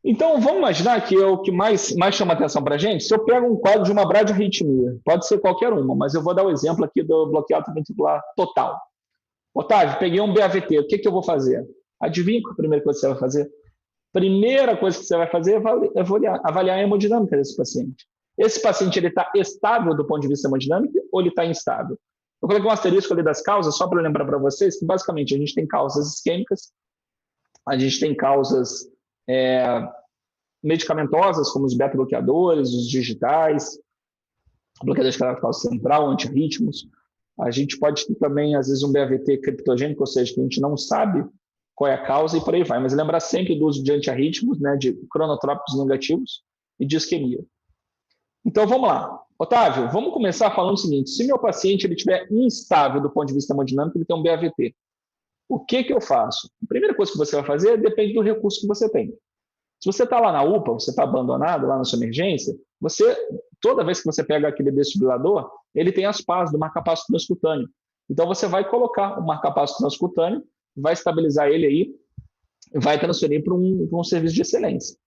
Então, vamos imaginar que é o que mais chama atenção para a gente. Se eu pego um quadro de uma bradiarritmia, pode ser qualquer uma, mas eu vou dar o exemplo aqui do bloqueado ventricular total. Otávio, peguei um BAVT, o que eu vou fazer? Adivinha qual a primeira coisa que você vai fazer? Primeira coisa que você vai fazer é avaliar a hemodinâmica desse paciente. Esse paciente está estável do ponto de vista hemodinâmico ou ele está instável? Eu coloquei um asterisco ali das causas, só para lembrar para vocês que, basicamente, a gente tem causas isquêmicas, a gente tem causas medicamentosas, como os beta-bloqueadores, os digitais, bloqueadores de caráter causa central, antirritmos. A gente pode ter também, às vezes, um BAVT criptogênico, ou seja, que a gente não sabe qual é a causa e por aí vai. Mas lembrar sempre do uso de antiarrítmicos, né, de cronotrópicos negativos e de isquemia. Então, vamos lá. Otávio, vamos começar falando o seguinte. Se meu paciente estiver instável do ponto de vista hemodinâmico, ele tem um BAVT. O que eu faço? A primeira coisa que você vai fazer depende do recurso que você tem. Se você está lá na UPA, você está abandonado lá na sua emergência, toda vez que você pega aquele desfibrilador, ele tem as pás do marcapasso transcutâneo. Então, você vai colocar o marcapasso transcutâneo, vai estabilizar ele aí, vai transferir para um serviço de excelência.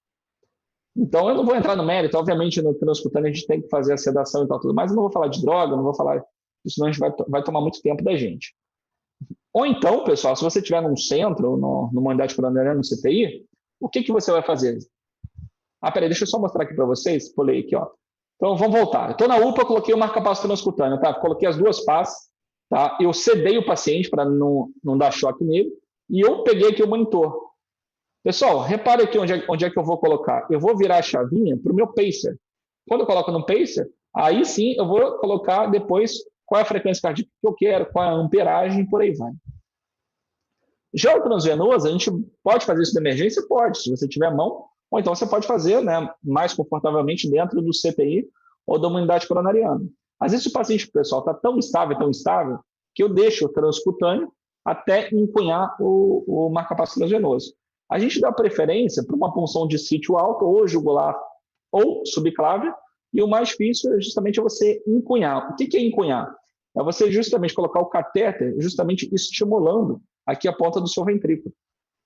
Então, eu não vou entrar no mérito, obviamente, no transcutâneo a gente tem que fazer a sedação e tal, tudo mais, eu não vou falar de droga, não vou falar, senão a gente vai tomar muito tempo da gente. Ou então, pessoal, se você estiver num centro, numa unidade coronariana, no CTI, o que você vai fazer? Peraí, deixa eu só mostrar aqui para vocês. Pulei aqui, ó. Então, vamos voltar. Eu estou na UPA, coloquei o marcapasso transcutâneo, tá? Coloquei as duas pás, tá? Eu sedei o paciente para não dar choque nele e eu peguei aqui o monitor. Pessoal, repare aqui onde é que eu vou colocar. Eu vou virar a chavinha para o meu pacer. Quando eu coloco no pacer, aí sim eu vou colocar depois qual é a frequência cardíaca que eu quero, qual é a amperagem e por aí vai. Já o transvenoso, a gente pode fazer isso de emergência? Pode, se você tiver mão, ou então você pode fazer, né, mais confortavelmente dentro do CTI ou da unidade coronariana. Às vezes o paciente, pessoal, está tão estável, que eu deixo o transcutâneo até empunhar o marcapasso transvenoso. A gente dá preferência para uma punção de sítio alto, ou jugular, ou subclávia, e o mais difícil é justamente você empunhar. O que é empunhar? É você justamente colocar o catéter justamente estimulando aqui a ponta do seu ventrículo.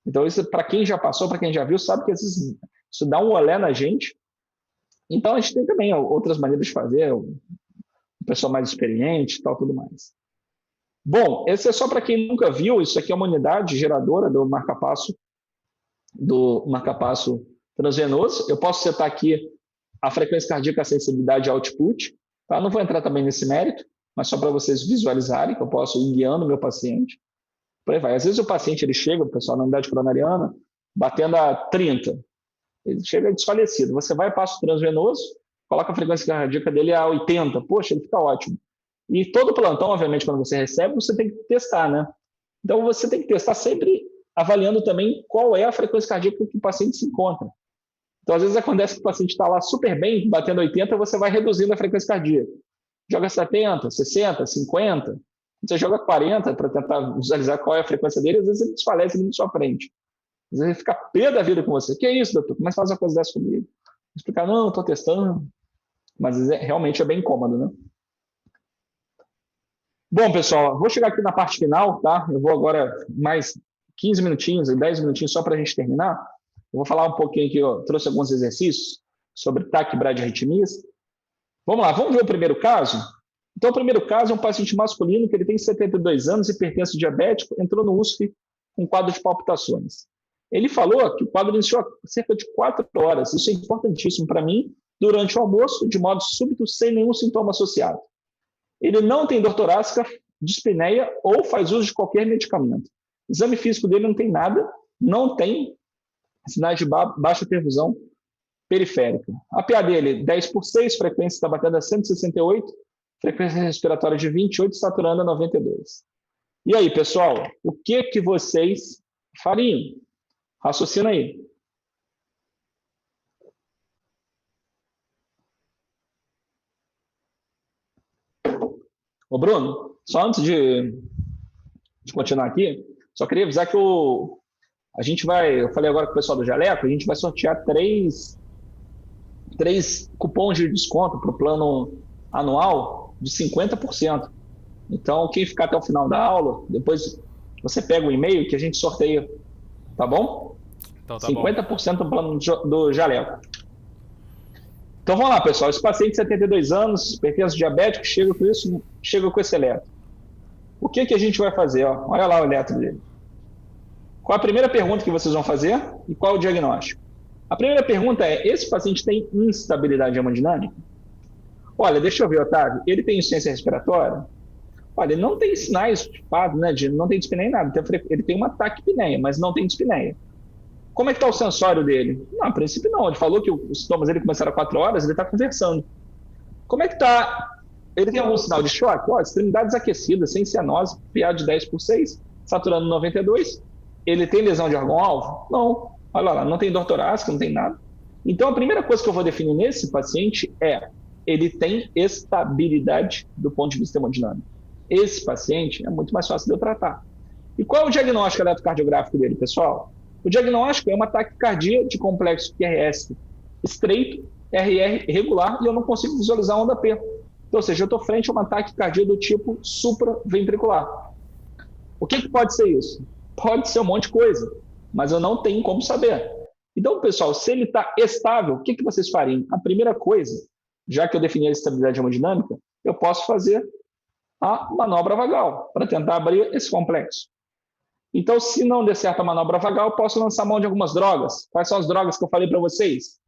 Então, isso, para quem já passou, para quem já viu, sabe que às vezes isso dá um olé na gente. Então, a gente tem também outras maneiras de fazer, o pessoal mais experiente e tal, tudo mais. Bom, esse é só para quem nunca viu, isso aqui é uma unidade geradora do marcapasso transvenoso. Eu posso setar aqui a frequência cardíaca, a sensibilidade e output. Tá? Não vou entrar também nesse mérito, mas só para vocês visualizarem que eu posso ir guiando o meu paciente. Por aí vai. Às vezes o paciente ele chega, o pessoal na unidade coronariana, batendo a 30. Ele chega desfalecido. Você vai, passa o transvenoso, coloca a frequência cardíaca dele a 80. Poxa, ele fica ótimo. E todo plantão, obviamente, quando você recebe, você tem que testar, né? Então, você tem que testar sempre avaliando também qual é a frequência cardíaca que o paciente se encontra. Então, às vezes acontece que o paciente está lá super bem, batendo 80, você vai reduzindo a frequência cardíaca. Joga 70, 60, 50, você joga 40 para tentar visualizar qual é a frequência dele, às vezes ele desfalece ali na sua frente. Às vezes ele fica pé da vida com você. Que é isso, doutor? Como é que faz uma coisa dessa comigo? Explicar, não, estou testando. Mas realmente é bem incômodo, né? Bom, pessoal, vou chegar aqui na parte final, tá? Eu vou agora mais 15 minutinhos, 10 minutinhos só para a gente terminar. Eu vou falar um pouquinho aqui, eu trouxe alguns exercícios sobre taquibradiarritmias. Vamos lá, vamos ver o primeiro caso? Então, o primeiro caso é um paciente masculino que ele tem 72 anos, hipertenso diabético, entrou no USP com quadro de palpitações. Ele falou que o quadro iniciou há cerca de 4 horas. Isso é importantíssimo para mim, durante o almoço, de modo súbito, sem nenhum sintoma associado. Ele não tem dor torácica, dispneia ou faz uso de qualquer medicamento. O exame físico dele não tem nada, não tem sinais de baixa perfusão periférica. A PA dele, 10/6, frequência está batendo a 168, frequência respiratória de 28, saturando a 92. E aí, pessoal, o que vocês fariam? Raciocina aí. Ô, Bruno, só antes de continuar aqui, só queria avisar que a gente vai, eu falei agora com o pessoal do Jaleco, a gente vai sortear três cupons de desconto para o plano anual de 50%. Então, quem ficar até o final da aula, depois você pega o e-mail que a gente sorteia, tá bom? Então tá 50% do plano do Jaleco. Então vamos lá, pessoal. Esse paciente de 72 anos, hipertenso diabético, chega com esse eletro. O que a gente vai fazer? Ó? Olha lá o eletro dele. Qual a primeira pergunta que vocês vão fazer e qual o diagnóstico? A primeira pergunta é: esse paciente tem instabilidade hemodinâmica? Olha, deixa eu ver, Otávio. Ele tem insuficiência respiratória? Olha, ele não tem sinais tipados, né? Não tem dispneia em nada. Ele tem uma taquipneia, mas não tem dispneia. Como é que está o sensório dele? Não, a princípio não. Ele falou que os sintomas dele começaram há 4 horas, ele está conversando. Como é que está? Ele tem algum sinal de choque? Ó, extremidades aquecidas, sem cianose, PA de 10/6, saturando 92. Ele tem lesão de órgão-alvo? Não. Olha lá, não tem dor torácica, não tem nada. Então, a primeira coisa que eu vou definir nesse paciente é: ele tem estabilidade do ponto de vista hemodinâmico. Esse paciente é muito mais fácil de eu tratar. E qual é o diagnóstico eletrocardiográfico dele, pessoal? O diagnóstico é uma taquicardia de complexo QRS estreito, RR regular, e eu não consigo visualizar a onda P. Então, ou seja, eu estou frente a uma taquicardia do tipo supraventricular. O que pode ser isso? Pode ser um monte de coisa, mas eu não tenho como saber. Então, pessoal, se ele está estável, o que vocês fariam? A primeira coisa, já que eu defini a estabilidade hemodinâmica, eu posso fazer a manobra vagal para tentar abrir esse complexo. Então, se não der certo a manobra vagal, eu posso lançar mão de algumas drogas. Quais são as drogas que eu falei para vocês?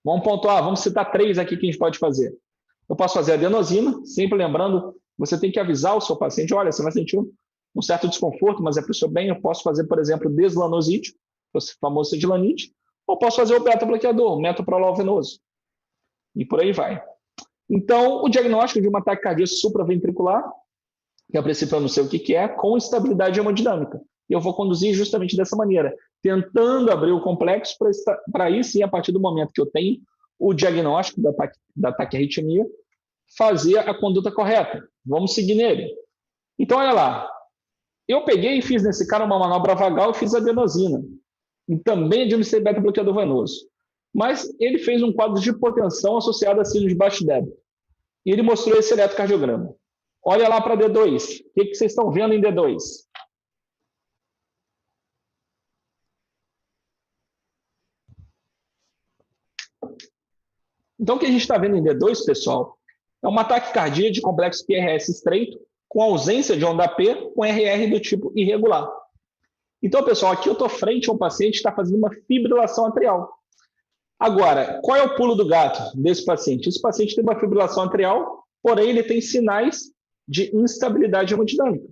Vamos pontuar, vamos citar 3 aqui que a gente pode fazer. Eu posso fazer a adenosina, sempre lembrando, você tem que avisar o seu paciente: olha, você vai sentir um certo desconforto, mas é para o seu bem. Eu posso fazer, por exemplo, deslanoside, o famoso sedlanite, ou posso fazer o beta-bloqueador, o metoprolol venoso. E por aí vai. Então, o diagnóstico de uma taquicardia supraventricular, que a princípio eu não sei o que é, com instabilidade hemodinâmica. E eu vou conduzir justamente dessa maneira, tentando abrir o complexo para aí sim, a partir do momento que eu tenho o diagnóstico da taquiarritmia, fazer a conduta correta. Vamos seguir nele. Então, olha lá. Eu peguei e fiz nesse cara uma manobra vagal e fiz adenosina. E também administrei beta-bloqueador venoso. Mas ele fez um quadro de hipotensão associado a sino de baixo débito. E ele mostrou esse eletrocardiograma. Olha lá para D2. O que vocês estão vendo em D2? Então, o que a gente está vendo em D2, pessoal, é uma taquicardia de complexo QRS estreito, com ausência de onda P, com RR do tipo irregular. Então, pessoal, aqui eu estou frente a um paciente que está fazendo uma fibrilação atrial. Agora, qual é o pulo do gato desse paciente? Esse paciente tem uma fibrilação atrial, porém ele tem sinais de instabilidade hemodinâmica.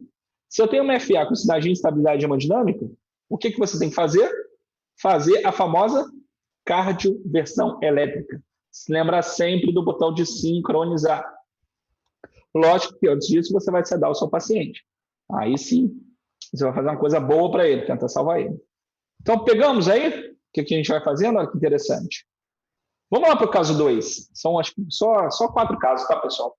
Se eu tenho uma FA com sinais de instabilidade hemodinâmica, o que você tem que fazer? Fazer a famosa cardioversão elétrica. Se lembra sempre do botão de sincronizar. Lógico que antes disso você vai sedar o seu paciente. Aí sim, você vai fazer uma coisa boa para ele, tentar salvar ele. Então, pegamos aí? O que a gente vai fazendo? Olha que interessante. Vamos lá para o caso 2. São acho que só 4 casos, tá, pessoal?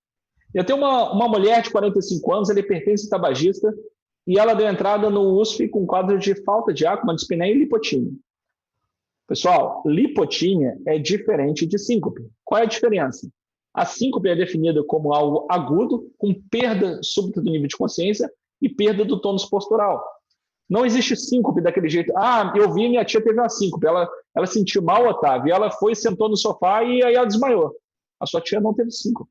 Eu tenho uma mulher de 45 anos, ela é hipertensa tabagista, e ela deu entrada no USP com quadro de falta de ar, com uma dispneia e lipotímia. Pessoal, lipotímia é diferente de síncope. Qual é a diferença? A síncope é definida como algo agudo, com perda súbita do nível de consciência e perda do tônus postural. Não existe síncope daquele jeito. Ah, eu vi, minha tia teve uma síncope. Ela sentiu mal, Otávio, e ela foi, sentou no sofá e aí ela desmaiou. A sua tia não teve síncope.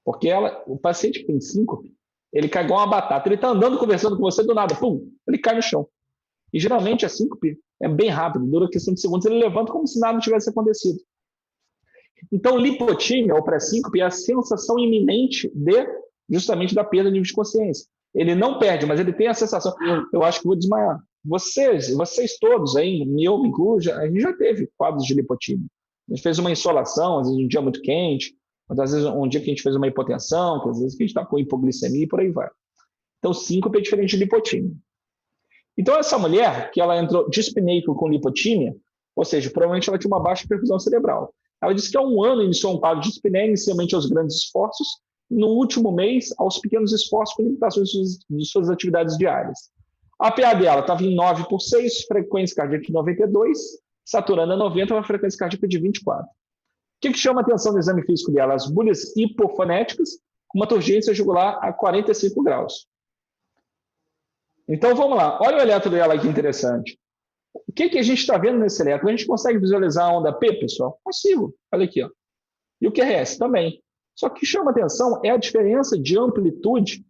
Porque o paciente que tem síncope, ele cai igual uma batata. Ele está andando, conversando com você, do nada, pum, ele cai no chão. E geralmente a síncope é bem rápido, dura questão de segundos, ele levanta como se nada tivesse acontecido. Então, lipotímia ou pré-síncope é a sensação iminente justamente da perda de nível de consciência. Ele não perde, mas ele tem a sensação, eu acho que vou desmaiar. Vocês todos aí, eu me incluo, a gente já teve quadros de lipotímia. A gente fez uma insolação, às vezes um dia muito quente, às vezes um dia que a gente fez uma hipotensão, às vezes que a gente está com hipoglicemia e por aí vai. Então, síncope é diferente de lipotímia. Então, essa mulher, que ela entrou dispneico com lipotímia, ou seja, provavelmente ela tinha uma baixa perfusão cerebral. Ela disse que há um ano iniciou um quadro de dispneia, inicialmente aos grandes esforços, no último mês aos pequenos esforços com limitações de suas atividades diárias. A PA dela estava em 9/6, frequência cardíaca de 92, saturando a 90, uma frequência cardíaca de 24. O que chama a atenção no exame físico dela? As bolhas hipofonéticas, com uma turgência jugular a 45 graus. Então, vamos lá. Olha o eletro dela aqui, interessante. O que a gente está vendo nesse eletro? A gente consegue visualizar a onda P, pessoal? Consigo. Olha aqui. Ó. E o QRS também. Só que o que chama atenção é a diferença de amplitude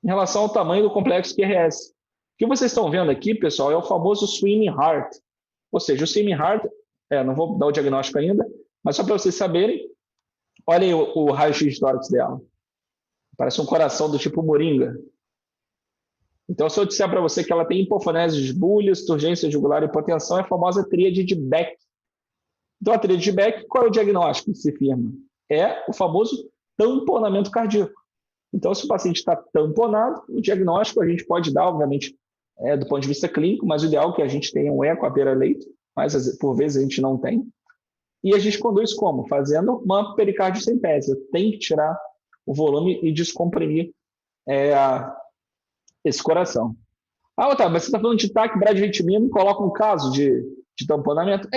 em relação ao tamanho do complexo QRS. O que vocês estão vendo aqui, pessoal, é o famoso swimming heart. Ou seja, o swimming heart, não vou dar o diagnóstico ainda, mas só para vocês saberem, olha aí o raio-x de tórax dela. Parece um coração do tipo moringa. Então, se eu disser para você que ela tem hipofonese de bolhas, turgência jugular e hipotensão, é a famosa tríade de Beck. Então, a tríade de Beck, qual é o diagnóstico que se firma? É o famoso tamponamento cardíaco. Então, se o paciente está tamponado, o diagnóstico a gente pode dar, obviamente, do ponto de vista clínico, mas o ideal é que a gente tenha um eco à beira-leito, mas por vezes a gente não tem. E a gente conduz como? Fazendo uma pericardiocentese. Tem que tirar o volume e descomprimir esse coração. Ah, Otávio, mas você está falando de taquibradiarritmia, me coloca um caso de tamponamento?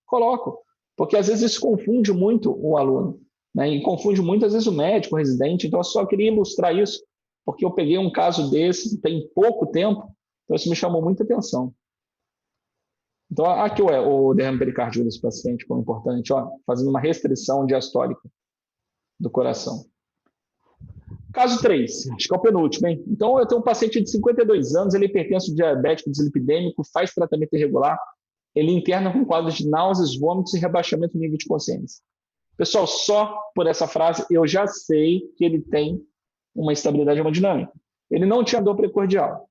Coloco. Porque às vezes isso confunde muito o aluno, né? E confunde muito, às vezes, o médico, o residente. Então, eu só queria ilustrar isso, porque eu peguei um caso desse tem pouco tempo, então isso me chamou muita atenção. Então, aqui o derrame pericárdico desse paciente, como importante, fazendo uma restrição diastólica do coração. Caso 3, acho que é o penúltimo, hein? Então, eu tenho um paciente de 52 anos, ele é hipertenso, diabético, dislipidêmico, faz tratamento irregular, ele interna com quadros de náuseas, vômitos e rebaixamento do nível de consciência. Pessoal, só por essa frase, eu já sei que ele tem uma instabilidade hemodinâmica. Ele não tinha dor precordial.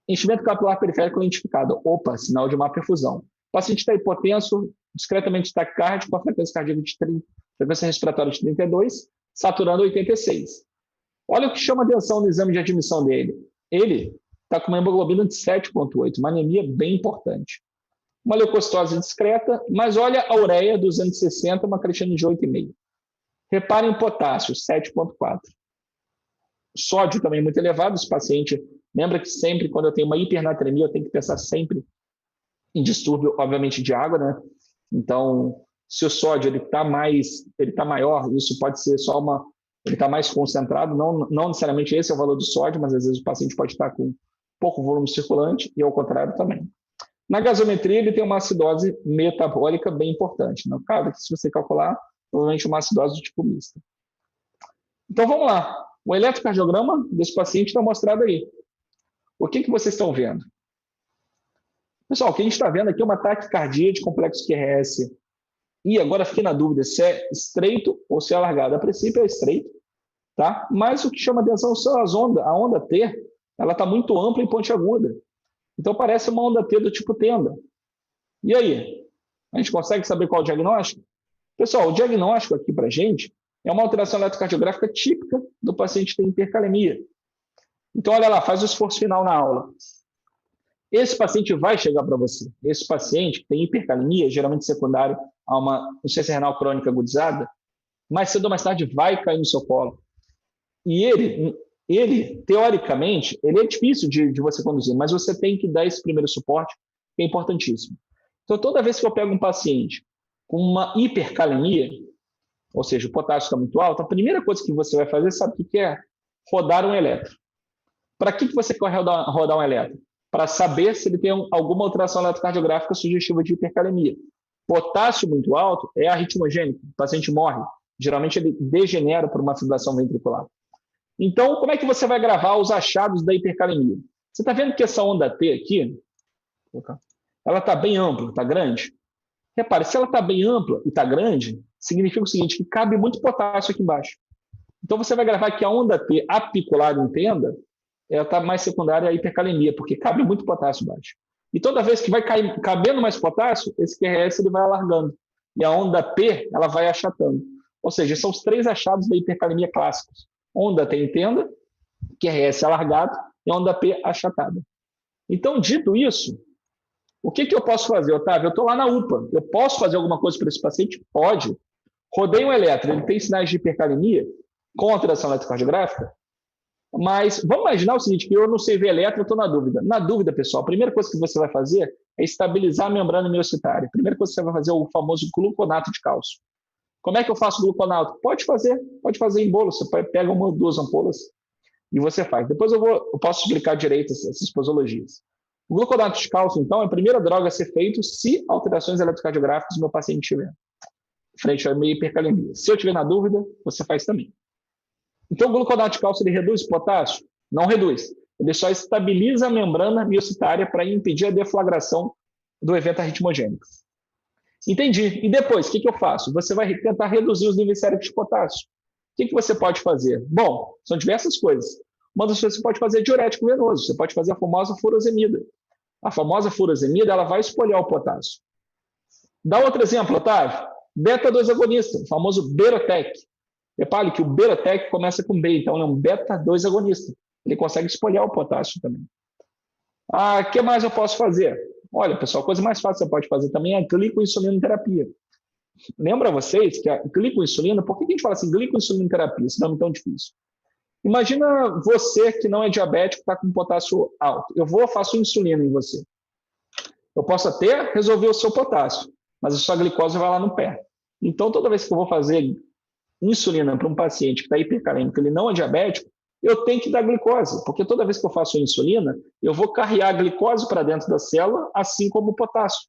Enchimento capilar periférico identificado. Opa, sinal de má perfusão. O paciente está hipotenso, discretamente taquicárdico, com a frequência cardíaca de 30, frequência respiratória de 32, saturando 86. Olha o que chama atenção no exame de admissão dele. Ele está com uma hemoglobina de 7,8, uma anemia bem importante. Uma leucocitose discreta, mas olha a ureia, 260, uma creatinina de 8,5. Reparem em potássio, 7,4. Sódio também muito elevado, esse paciente, lembra que sempre, quando eu tenho uma hipernatremia, eu tenho que pensar sempre em distúrbio, obviamente, de água, né? Então, se o sódio ele tá maior, isso pode ser só ele está mais concentrado, não necessariamente esse é o valor do sódio, mas às vezes o paciente pode estar com pouco volume circulante e ao contrário também. Na gasometria, ele tem uma acidose metabólica bem importante. No caso, se você calcular, provavelmente uma acidose do tipo mista. Então, vamos lá. O eletrocardiograma desse paciente está mostrado aí. O que vocês estão vendo? Pessoal, o que a gente está vendo aqui é uma taquicardia de complexo QRS. E agora fiquei na dúvida se é estreito ou se é alargado. A princípio é estreito, tá? Mas o que chama atenção são as ondas. A onda T, ela está muito ampla e pontiaguda. Então parece uma onda T do tipo tenda. E aí? A gente consegue saber qual é o diagnóstico? Pessoal, o diagnóstico aqui para a gente é uma alteração eletrocardiográfica típica do paciente que tem hipercalemia. Então, olha lá, faz o esforço final na aula. Esse paciente vai chegar para você. Esse paciente que tem hipercalemia, geralmente secundário a uma insuficiência renal crônica agudizada, mais cedo ou mais tarde vai cair no seu colo. E ele teoricamente, ele é difícil de você conduzir, mas você tem que dar esse primeiro suporte, que é importantíssimo. Então, toda vez que eu pego um paciente com uma hipercalemia, ou seja, o potássio está muito alto, a primeira coisa que você vai fazer, sabe o que é? Rodar um eletro. Para que você quer rodar um eletro? Para saber se ele tem alguma alteração eletrocardiográfica sugestiva de hipercalemia. Potássio muito alto é arritmogênico, o paciente morre. Geralmente ele degenera por uma fibrilação ventricular. Então, como é que você vai gravar os achados da hipercalemia? Você está vendo que essa onda T aqui, ela está bem ampla, está grande? Repare, se ela está bem ampla e está grande, significa o seguinte, que cabe muito potássio aqui embaixo. Então, você vai gravar que a onda T apicular, entenda, ela está mais secundária à hipercalemia, porque cabe muito potássio embaixo. E toda vez que vai cabendo mais potássio, esse QRS ele vai alargando. E a onda P, ela vai achatando. Ou seja, são os 3 achados da hipercalemia clássicos. Onda T entenda, QRS alargado e onda P achatada. Então, dito isso, o que eu posso fazer, Otávio? Eu estou lá na UPA. Eu posso fazer alguma coisa para esse paciente? Pode. Rodei um eletro, ele tem sinais de hipercalemia com alteração eletrocardiográfica, mas vamos imaginar o seguinte, que eu não sei ver eletro, eu estou na dúvida. Na dúvida, pessoal, a primeira coisa que você vai fazer é estabilizar a membrana miocitária. A primeira coisa que você vai fazer é o famoso gluconato de cálcio. Como é que eu faço gluconato? Pode fazer em bolo. Você pega 1 ou 2 ampolas e você faz. Depois eu posso explicar direito essas posologias. O gluconato de cálcio, então, é a primeira droga a ser feito se alterações eletrocardiográficas o meu paciente tiver, frente à minha hipercalemia. Se eu tiver na dúvida, você faz também. Então, o gluconato de cálcio, ele reduz o potássio? Não reduz. Ele só estabiliza a membrana miocitária para impedir a deflagração do evento arritmogênico. Entendi. E depois, o que eu faço? Você vai tentar reduzir os níveis séricos de potássio. O que você pode fazer? Bom, são diversas coisas. Uma das coisas que você pode fazer é diurético venoso. Você pode fazer a famosa furosemida. A famosa furosemida, ela vai espolhar o potássio. Dá outro exemplo, Otávio. Beta-2 agonista, o famoso Berotec. Repare que o Berotec começa com B, então ele é um beta-2 agonista. Ele consegue espolhar o potássio também. O que mais eu posso fazer? Olha, pessoal, a coisa mais fácil que você pode fazer também é a glicoinsulinoterapia. Lembra vocês que a glicoinsulina, por que a gente fala assim, glicoinsulinoterapia, esse nome é tão difícil? Imagina você que não é diabético, está com potássio alto. Faço insulina em você. Eu posso até resolver o seu potássio, mas a sua glicose vai lá no pé. Então, toda vez que eu vou fazer insulina para um paciente que está hipercalêmico, ele não é diabético, eu tenho que dar glicose, porque toda vez que eu faço insulina, eu vou carregar a glicose para dentro da célula, assim como o potássio.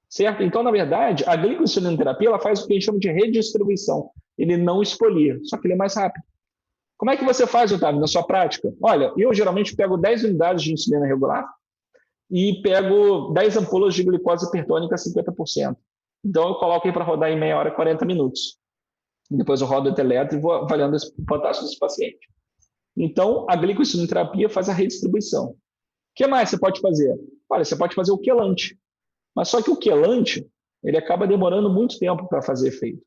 Certo? Então, na verdade, a glicoinsulinoterapia ela faz o que a gente chama de redistribuição. Ele não expolia, só que ele é mais rápido. Como é que você faz, Otávio, na sua prática? Olha, eu geralmente pego 10 unidades de insulina regular e pego 10 ampolas de glicose hipertônica a 50%. Então, eu coloco aí para rodar em meia hora, 40 minutos. E depois eu rodo o eletro e vou avaliando o potássio desse paciente. Então, a glicoinsulinoterapia faz a redistribuição. O que mais você pode fazer? Olha, você pode fazer o quelante. Mas só que o quelante, ele acaba demorando muito tempo para fazer efeito.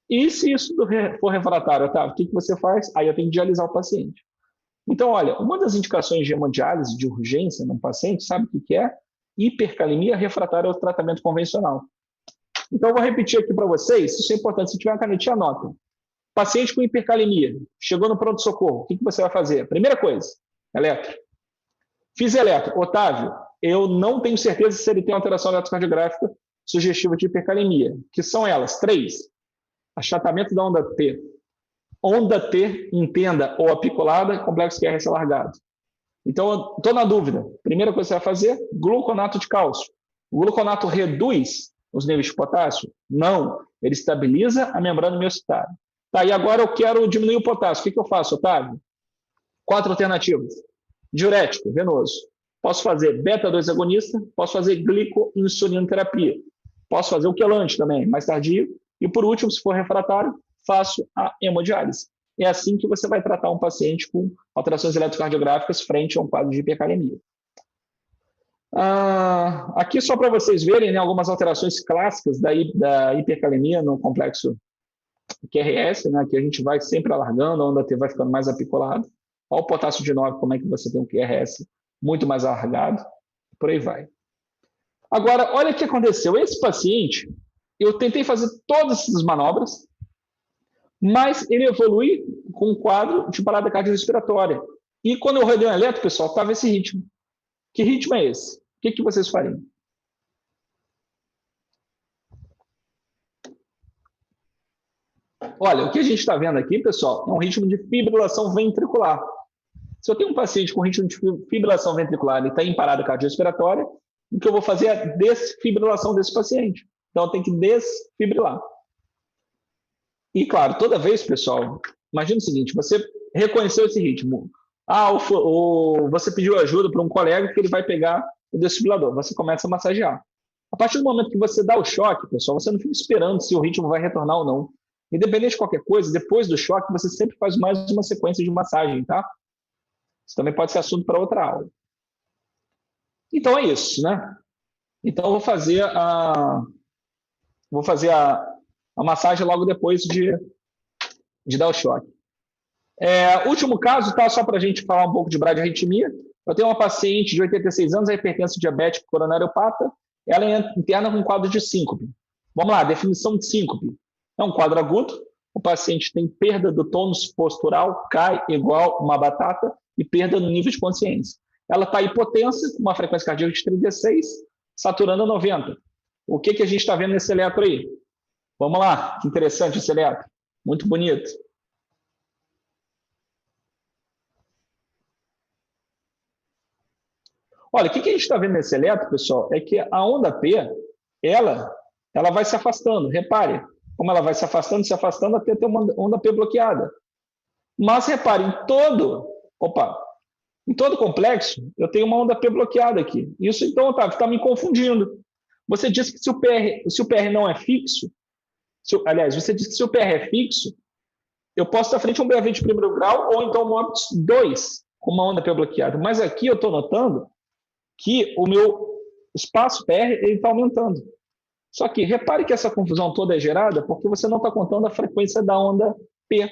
E se isso for refratário, tá? O que você faz? Aí eu tenho que dialisar o paciente. Então, olha, uma das indicações de hemodiálise de urgência num paciente, sabe o que é? Hipercalemia refratária ao tratamento convencional. Então, eu vou repetir aqui para vocês, isso é importante, se tiver uma canetinha, anota. Paciente com hipercalemia, chegou no pronto-socorro, o que você vai fazer? Primeira coisa, eletro. Fiz eletro. Otávio, eu não tenho certeza se ele tem alteração eletrocardiográfica sugestiva de hipercalemia, que são elas, 3. Achatamento da onda T. Onda T, entenda, ou apiculada, complexo QRS alargado. Então, estou na dúvida. Primeira coisa que você vai fazer, gluconato de cálcio. O gluconato reduz os níveis de potássio? Não. Ele estabiliza a membrana miocitária. Tá, e agora eu quero diminuir o potássio. O que eu faço, Otávio? 4 alternativas. Diurético, venoso. Posso fazer beta-2 agonista, posso fazer glicoinsulinoterapia. Posso fazer o quelante também, mais tardio. E por último, se for refratário, faço a hemodiálise. É assim que você vai tratar um paciente com alterações eletrocardiográficas frente a um quadro de hipercalemia. Aqui só para vocês verem, né, algumas alterações clássicas da hipercalemia no complexo QRS, né, que a gente vai sempre alargando, a onda T vai ficando mais apiculada. Olha o potássio de 9, como é que você tem um QRS muito mais alargado, por aí vai. Agora, olha o que aconteceu. Esse paciente, eu tentei fazer todas essas manobras, mas ele evolui com um quadro de parada cardiorrespiratória. E quando eu rodei um eletro, pessoal, estava esse ritmo. Que ritmo é esse? O que vocês fariam? Olha, o que a gente está vendo aqui, pessoal, é um ritmo de fibrilação ventricular. Se eu tenho um paciente com ritmo de fibrilação ventricular e está em parada cardiorrespiratória, o que eu vou fazer é a desfibrilação desse paciente. Então, eu tenho que desfibrilar. E, claro, toda vez, pessoal, imagina o seguinte, você reconheceu esse ritmo. Você pediu ajuda para um colega que ele vai pegar o desfibrilador. Você começa a massagear. A partir do momento que você dá o choque, pessoal, você não fica esperando se o ritmo vai retornar ou não. Independente de qualquer coisa, depois do choque, você sempre faz mais uma sequência de massagem, tá? Isso também pode ser assunto para outra aula. Então é isso, né? Então eu vou fazer a massagem logo depois de dar o choque. Último caso, tá? Só para a gente falar um pouco de bradiarritmia. Eu tenho uma paciente de 86 anos, hipertensa diabética coronariopata. Ela é interna com quadro de síncope. Vamos lá, definição de síncope. É um quadro agudo, o paciente tem perda do tônus postural, cai igual uma batata e perda no nível de consciência. Ela está hipotensa, com uma frequência cardíaca de 36, saturando a 90. O que a gente está vendo nesse eletro aí? Vamos lá, que interessante esse eletro. Muito bonito. Olha, o que a gente está vendo nesse eletro, pessoal, é que a onda P, ela vai se afastando. Repare, como ela vai se afastando, até ter uma onda P bloqueada. Mas repare, em todo complexo, eu tenho uma onda P bloqueada aqui. Isso, então, Otávio, está me confundindo. Você disse que se o PR não é fixo, você disse que se o PR é fixo, eu posso estar frente a um BAV de primeiro grau ou então um óbitos 2 com uma onda P bloqueada. Mas aqui eu estou notando que o meu espaço PR está aumentando. Só que repare que essa confusão toda é gerada porque você não está contando a frequência da onda P.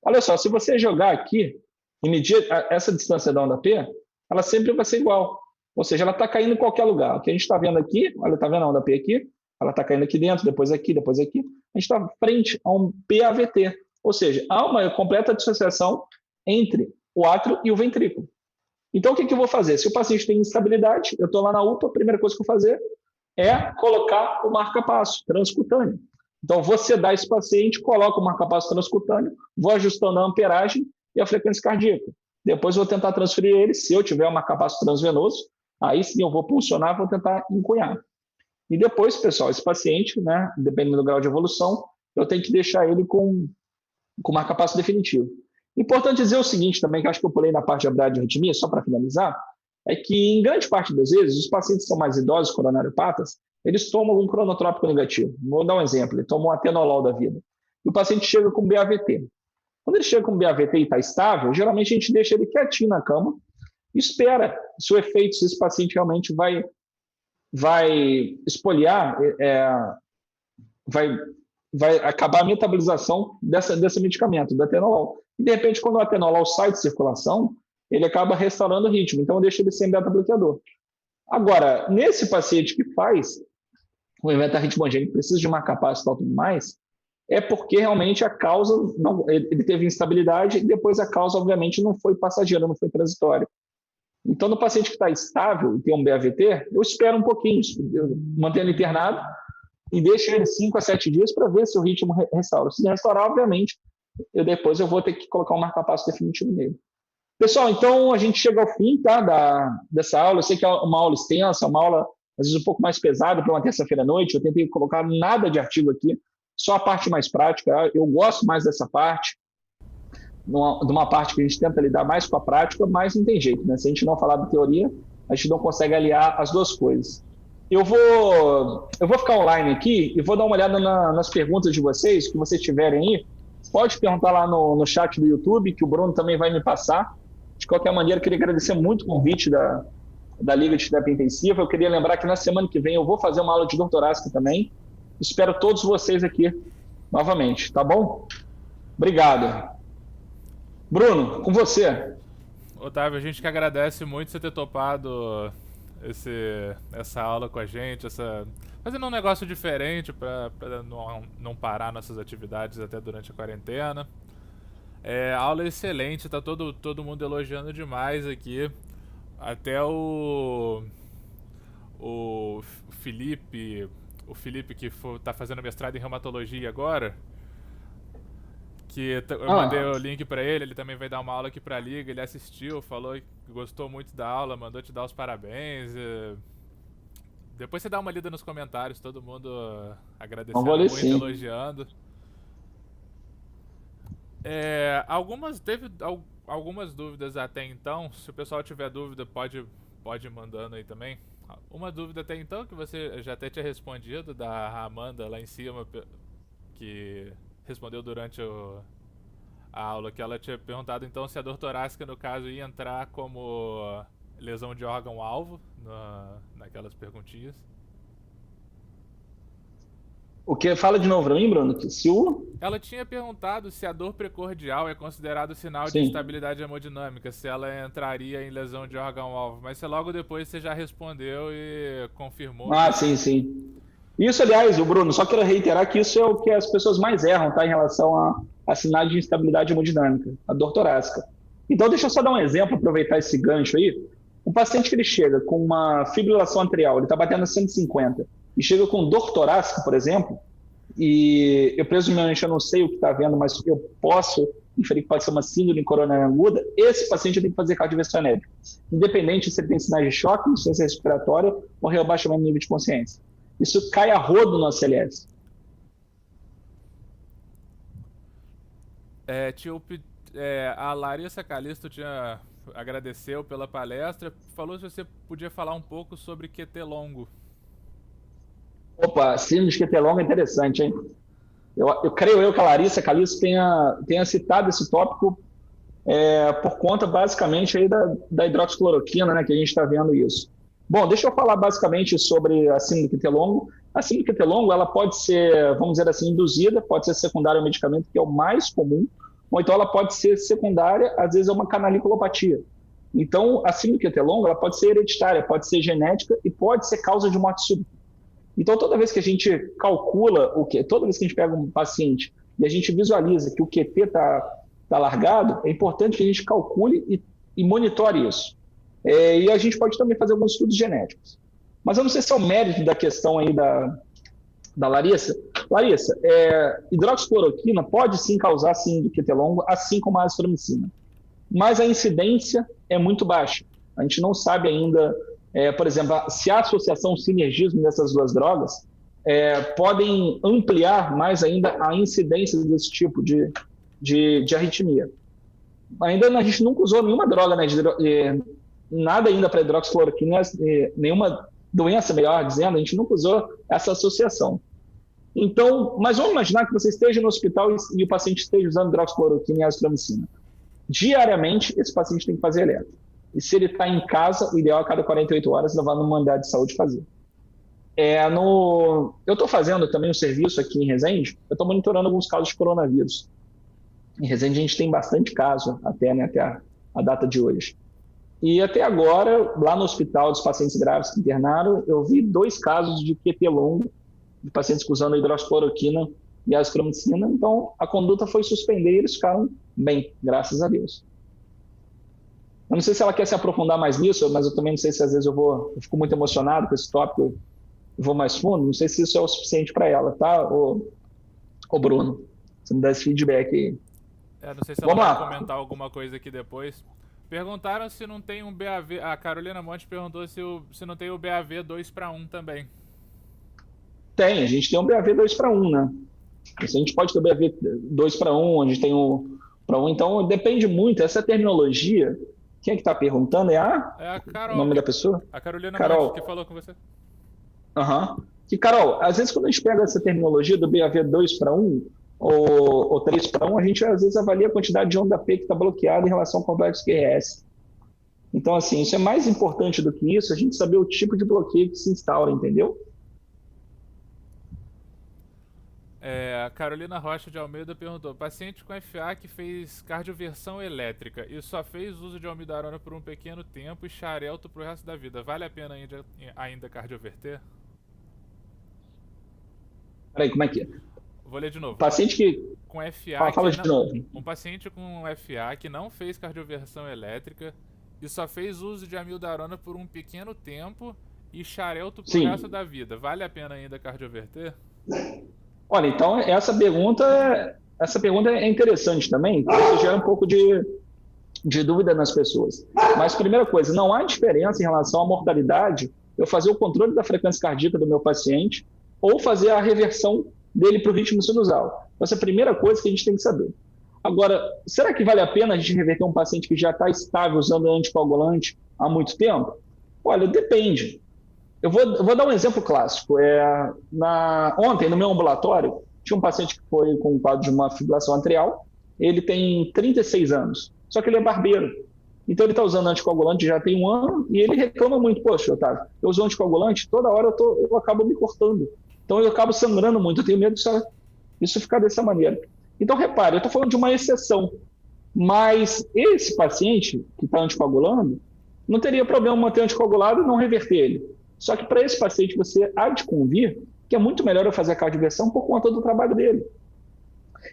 Olha só, se você jogar aqui e medir essa distância da onda P, ela sempre vai ser igual. Ou seja, ela está caindo em qualquer lugar. O que a gente está vendo aqui, olha, está vendo a onda P aqui? Ela está caindo aqui dentro, depois aqui, depois aqui. A gente está frente a um PAVT. Ou seja, há uma completa dissociação entre o átrio e o ventrículo. Então, o que eu vou fazer? Se o paciente tem instabilidade, eu estou lá na UPA, a primeira coisa que eu vou fazer é colocar o marca-passo transcutâneo. Então, vou sedar esse paciente, coloco o marca-passo transcutâneo, vou ajustando a amperagem e a frequência cardíaca. Depois vou tentar transferir ele, se eu tiver um marca-passo transvenoso, aí sim eu vou pulsionar, vou tentar encunhar. E depois, pessoal, esse paciente, né, dependendo do grau de evolução, eu tenho que deixar ele com marca-passo definitivo. Importante dizer o seguinte também, que acho que eu pulei na parte da bradiarritmia, só para finalizar, é que em grande parte das vezes, os pacientes que são mais idosos, coronariopatas, eles tomam um cronotrópico negativo. Vou dar um exemplo, ele toma um atenolol da vida. E o paciente chega com BAVT. Quando ele chega com BAVT e está estável, geralmente a gente deixa ele quietinho na cama e espera se o efeito, se esse paciente realmente vai espoliar, vai acabar a metabolização desse medicamento, do atenolol. E, de repente, quando o atenolol sai de circulação, ele acaba restaurando o ritmo. Então, eu deixo ele sem beta-bloqueador. Agora, nesse paciente que faz o evento arritmogênico, precisa de marca-passo e tudo mais, é porque realmente a causa, ele teve instabilidade e depois a causa, obviamente, não foi passageira, não foi transitória. Então, no paciente que está estável e tem um BAVT, eu espero um pouquinho, eu mantenho ele internado e deixo ele 5 a 7 dias para ver se o ritmo restaura. Se restaurar, obviamente, depois eu vou ter que colocar um marca-passo definitivo nele. Pessoal, então a gente chega ao fim, tá, dessa aula. Eu sei que é uma aula extensa, uma aula às vezes um pouco mais pesada para uma terça-feira à noite. Eu tentei colocar nada de artigo aqui, só a parte mais prática. Eu gosto mais dessa parte, de uma parte que a gente tenta lidar mais com a prática, mas não tem jeito, né? Se a gente não falar da teoria, a gente não consegue aliar as duas coisas. Eu vou ficar online aqui e vou dar uma olhada nas perguntas de vocês, que vocês tiverem aí. Pode perguntar lá no chat do YouTube, que o Bruno também vai me passar. De qualquer maneira, eu queria agradecer muito o convite da Liga de Terapia Intensiva. Eu queria lembrar que na semana que vem eu vou fazer uma aula de dor torácica também. Espero todos vocês aqui novamente, tá bom? Obrigado. Bruno, com você. Otávio, a gente que agradece muito você ter topado essa aula com a gente, fazendo um negócio diferente para não parar nossas atividades até durante a quarentena. A aula é excelente, tá todo mundo elogiando demais aqui. Até o Felipe que tá fazendo mestrado em reumatologia agora, Que eu Ah, mandei o link pra ele, ele também vai dar uma aula aqui pra Liga, ele assistiu, falou que gostou muito da aula, mandou te dar os parabéns. Depois você dá uma lida nos comentários, todo mundo não vou agradecendo ler muito, sim. elogiando. Algumas dúvidas até então. Se o pessoal tiver dúvida, pode ir mandando aí também. Uma dúvida até então que você já até tinha respondido, da Amanda lá em cima, que respondeu durante a aula, que ela tinha perguntado então se a dor torácica, no caso, ia entrar como lesão de órgão-alvo naquelas perguntinhas. O que? Fala de novo pra mim, Bruno. Se o... Ela tinha perguntado se a dor precordial é considerado sinal de Sim. instabilidade hemodinâmica, se ela entraria em lesão de órgão-alvo, mas logo depois você já respondeu e confirmou Ah, que sim, sim. Isso, aliás, o Bruno, só quero reiterar que isso é o que as pessoas mais erram, tá, em relação a sinais de instabilidade hemodinâmica, a dor torácica. Então, deixa eu só dar um exemplo, aproveitar esse gancho aí. Um paciente que ele chega com uma fibrilação atrial, ele está batendo a 150, e chega com dor torácica, por exemplo, e eu presumivelmente eu não sei o que está vendo, mas eu posso inferir que pode ser uma síndrome coronária aguda, esse paciente tem que fazer cardioversão médica, independente se ele tem sinais de choque, insuficiência respiratória ou rebaixamento do nível de consciência. Isso cai a rodo no ACLS. Tio, a Larissa Calisto agradeceu pela palestra, falou se você podia falar um pouco sobre QT longo. Opa, síndrome de QT longa é interessante, hein? Eu creio que a Larissa Calisto tenha citado esse tópico por conta, basicamente, aí da hidroxicloroquina, né, que a gente está vendo isso. Bom, deixa eu falar basicamente sobre a síndrome de QT longo. A síndrome de QT longo, ela pode ser, vamos dizer assim, induzida, pode ser secundária ao medicamento, que é o mais comum, ou então ela pode ser secundária, às vezes é uma canaliculopatia. Então, a síndrome de QT longo, ela pode ser hereditária, pode ser genética e pode ser causa de morte súbita. Então, toda vez que a gente calcula toda vez que a gente pega um paciente e a gente visualiza que o QT está largado, é importante que a gente calcule e monitore isso. E a gente pode também fazer alguns estudos genéticos. Mas eu não sei se é o mérito da questão aí da Larissa. Larissa, hidroxicloroquina pode sim causar síndrome de QT longo, assim como a azitromicina. Mas a incidência é muito baixa. A gente não sabe ainda, por exemplo, se a associação, o sinergismo dessas duas drogas podem ampliar mais ainda a incidência desse tipo de arritmia. Ainda a gente nunca usou nenhuma droga, né, nada ainda para hidroxicloroquina, nenhuma doença, melhor dizendo, a gente nunca usou essa associação. Então, mas vamos imaginar que você esteja no hospital e o paciente esteja usando hidroxicloroquina e azitromicina. Diariamente, esse paciente tem que fazer eletro. E se ele está em casa, o ideal é a cada 48 horas levar no mandado de saúde fazer. Eu estou fazendo também um serviço aqui em Resende, eu estou monitorando alguns casos de coronavírus. Em Resende a gente tem bastante caso, até a data de hoje. E até agora, lá no hospital dos pacientes graves que internaram, eu vi 2 casos de QT longo, de pacientes usando hidroxicloroquina e azitromicina. Então, a conduta foi suspender e eles ficaram bem, graças a Deus. Eu não sei se ela quer se aprofundar mais nisso, mas eu também não sei se às vezes eu fico muito emocionado com esse tópico, eu vou mais fundo. Não sei se isso é o suficiente para ela, tá, ô Bruno? Você me dá esse feedback aí. Não sei se ela vai comentar alguma coisa aqui depois. Perguntaram se não tem um BAV. A Carolina Monte perguntou se não tem o BAV 2:1 também. Tem, a gente tem um BAV 2:1, né? A gente pode ter o BAV 2:1, a gente tem o para 1, então depende muito. Essa terminologia, quem é que está perguntando? É a Carol, o nome da pessoa? A Carolina Carol. Monte, que falou com você. Que, Carol, às vezes quando a gente pega essa terminologia do BAV 2:1 ou 3:1, a gente às vezes avalia a quantidade de onda P que está bloqueada em relação ao complexo QRS. Então, assim, isso é mais importante do que isso, a gente saber o tipo de bloqueio que se instaura, entendeu? A Carolina Rocha de Almeida perguntou: paciente com FA que fez cardioversão elétrica e só fez uso de almidarona por um pequeno tempo e xarelto pro resto da vida, vale a pena ainda cardioverter? Peraí, como é que é? Vou ler de novo. Paciente que... com FA fala de novo. Um paciente com FA que não fez cardioversão elétrica e só fez uso de amiodarona por um pequeno tempo e xarelto pro resto da vida, vale a pena ainda cardioverter? Olha, então essa pergunta essa pergunta é interessante também, porque isso gera um pouco de dúvida nas pessoas. Mas, primeira coisa, não há diferença em relação à mortalidade eu fazer o controle da frequência cardíaca do meu paciente ou fazer a reversão dele para o ritmo sinusal. Essa é a primeira coisa que a gente tem que saber. Agora, será que vale a pena a gente reverter um paciente que já está estável usando anticoagulante há muito tempo? Olha, depende. Eu vou dar um exemplo clássico. Ontem, no meu ambulatório, tinha um paciente que foi com um quadro de uma fibrilação atrial. Ele tem 36 anos, só que ele é barbeiro. Então ele está usando anticoagulante já tem um ano e ele reclama muito. Poxa, Otávio, eu uso anticoagulante, toda hora eu acabo me cortando. Então eu acabo sangrando muito, eu tenho medo disso ficar dessa maneira. Então repare, eu estou falando de uma exceção, mas esse paciente que está anticoagulando, não teria problema manter anticoagulado e não reverter ele. Só que para esse paciente você há de convir que é muito melhor eu fazer a cardioversão por conta do trabalho dele.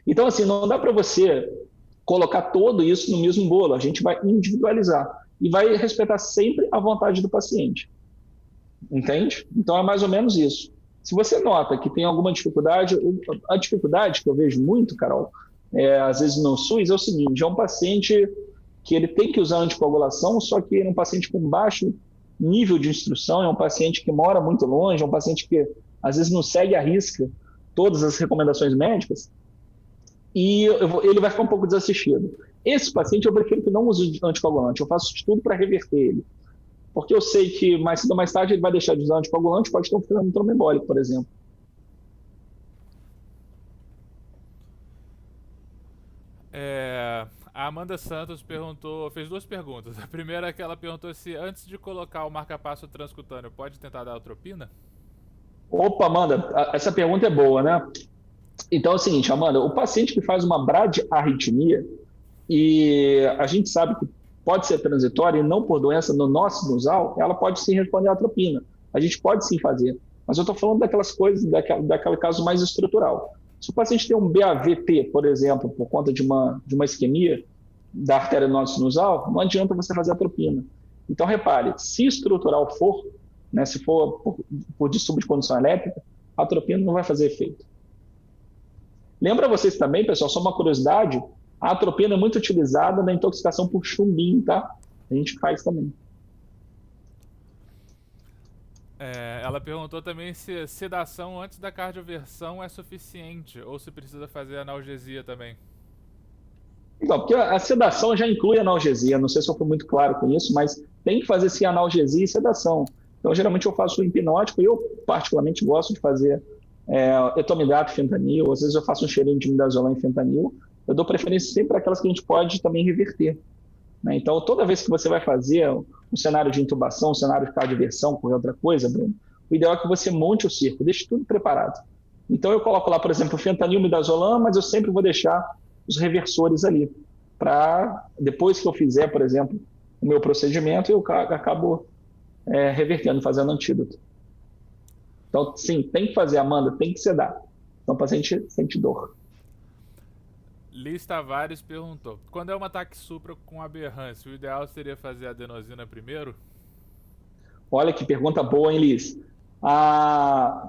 Então, assim, não dá para você colocar todo isso no mesmo bolo. A gente vai individualizar e vai respeitar sempre a vontade do paciente. Entende? Então, é mais ou menos isso. Se você nota que tem alguma dificuldade, a dificuldade que eu vejo muito, Carol, às vezes no SUS, é o seguinte: é um paciente que ele tem que usar anticoagulação, só que é um paciente com baixo nível de instrução, é um paciente que mora muito longe, é um paciente que às vezes não segue à risca todas as recomendações médicas, e ele vai ficar um pouco desassistido. Esse paciente eu prefiro que não use anticoagulante, eu faço de tudo para reverter ele. Porque eu sei que mais cedo ou mais tarde ele vai deixar de usar anticoagulante, pode ter um fenômeno trombembólico, por exemplo. A Amanda Santos fez duas perguntas. A primeira é que ela perguntou se antes de colocar o marcapasso transcutâneo pode tentar dar atropina? Opa, Amanda, essa pergunta é boa, né? Então é o seguinte, Amanda, o paciente que faz uma bradiarritmia, e a gente sabe que pode ser transitória e não por doença no nosso sinusal, ela pode sim responder à atropina. A gente pode sim fazer. Mas eu estou falando daquelas coisas, daquele caso mais estrutural. Se o paciente tem um BAVT, por exemplo, por conta de uma isquemia da artéria nosso sinusal, não adianta você fazer atropina. Então, repare, se estrutural for, né, se for por distúrbio de condução elétrica, a atropina não vai fazer efeito. Lembra vocês também, pessoal, só uma curiosidade, a atropina é muito utilizada na intoxicação por chumbinho, tá? A gente faz também. Ela perguntou também se sedação antes da cardioversão é suficiente ou se precisa fazer analgesia também. Então, porque a sedação já inclui analgesia, não sei se eu fui muito claro com isso, mas tem que fazer sim analgesia e sedação. Então, geralmente eu faço o hipnótico e eu particularmente gosto de fazer etomidato, fentanil, às vezes eu faço um cheirinho de midazolam e fentanil. Eu dou preferência sempre para aquelas que a gente pode também reverter, né? Então, toda vez que você vai fazer um cenário de intubação, um cenário de cardioversão, qualquer outra coisa, Bruno, o ideal é que você monte o circo, deixe tudo preparado. Então, eu coloco lá, por exemplo, fentanil, midazolam, mas eu sempre vou deixar os reversores ali, para depois que eu fizer, por exemplo, o meu procedimento, eu acabo revertendo, fazendo antídoto. Então, sim, tem que fazer, Amanda, tem que sedar. Então, o paciente sente dor. Liz Tavares perguntou: quando é um ataque supra com aberrância, o ideal seria fazer a adenosina primeiro? Olha que pergunta boa, hein, Liz?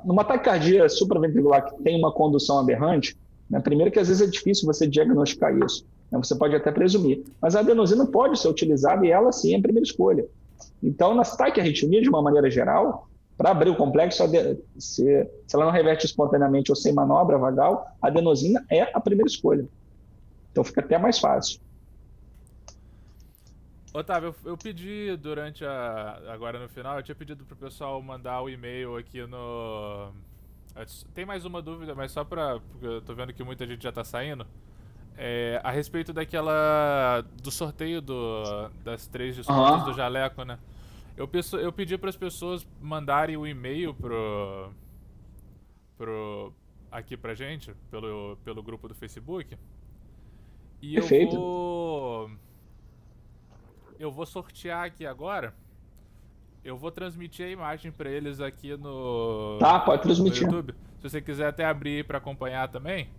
Numa taquicardia supraventricular que tem uma condução aberrante, né, primeiro que às vezes é difícil você diagnosticar isso, né, você pode até presumir, mas a adenosina pode ser utilizada e ela sim é a primeira escolha. Então, nas taquiarritmias, de uma maneira geral, para abrir o complexo, se ela não reverte espontaneamente ou sem manobra vagal, a adenosina é a primeira escolha. Então fica até mais fácil. Otávio, eu pedi agora no final, eu tinha pedido pro pessoal mandar o e-mail aqui no... Tem mais uma dúvida, mas só porque eu tô vendo que muita gente já tá saindo. A respeito do sorteio das 3 descontos do Jaleco, né? Eu pedi para as pessoas mandarem o e-mail aqui pra gente, pelo grupo do Facebook. E Perfeito. eu vou sortear aqui agora. Eu vou transmitir a imagem para eles aqui pode transmitir. no YouTube. Se você quiser até abrir para acompanhar também.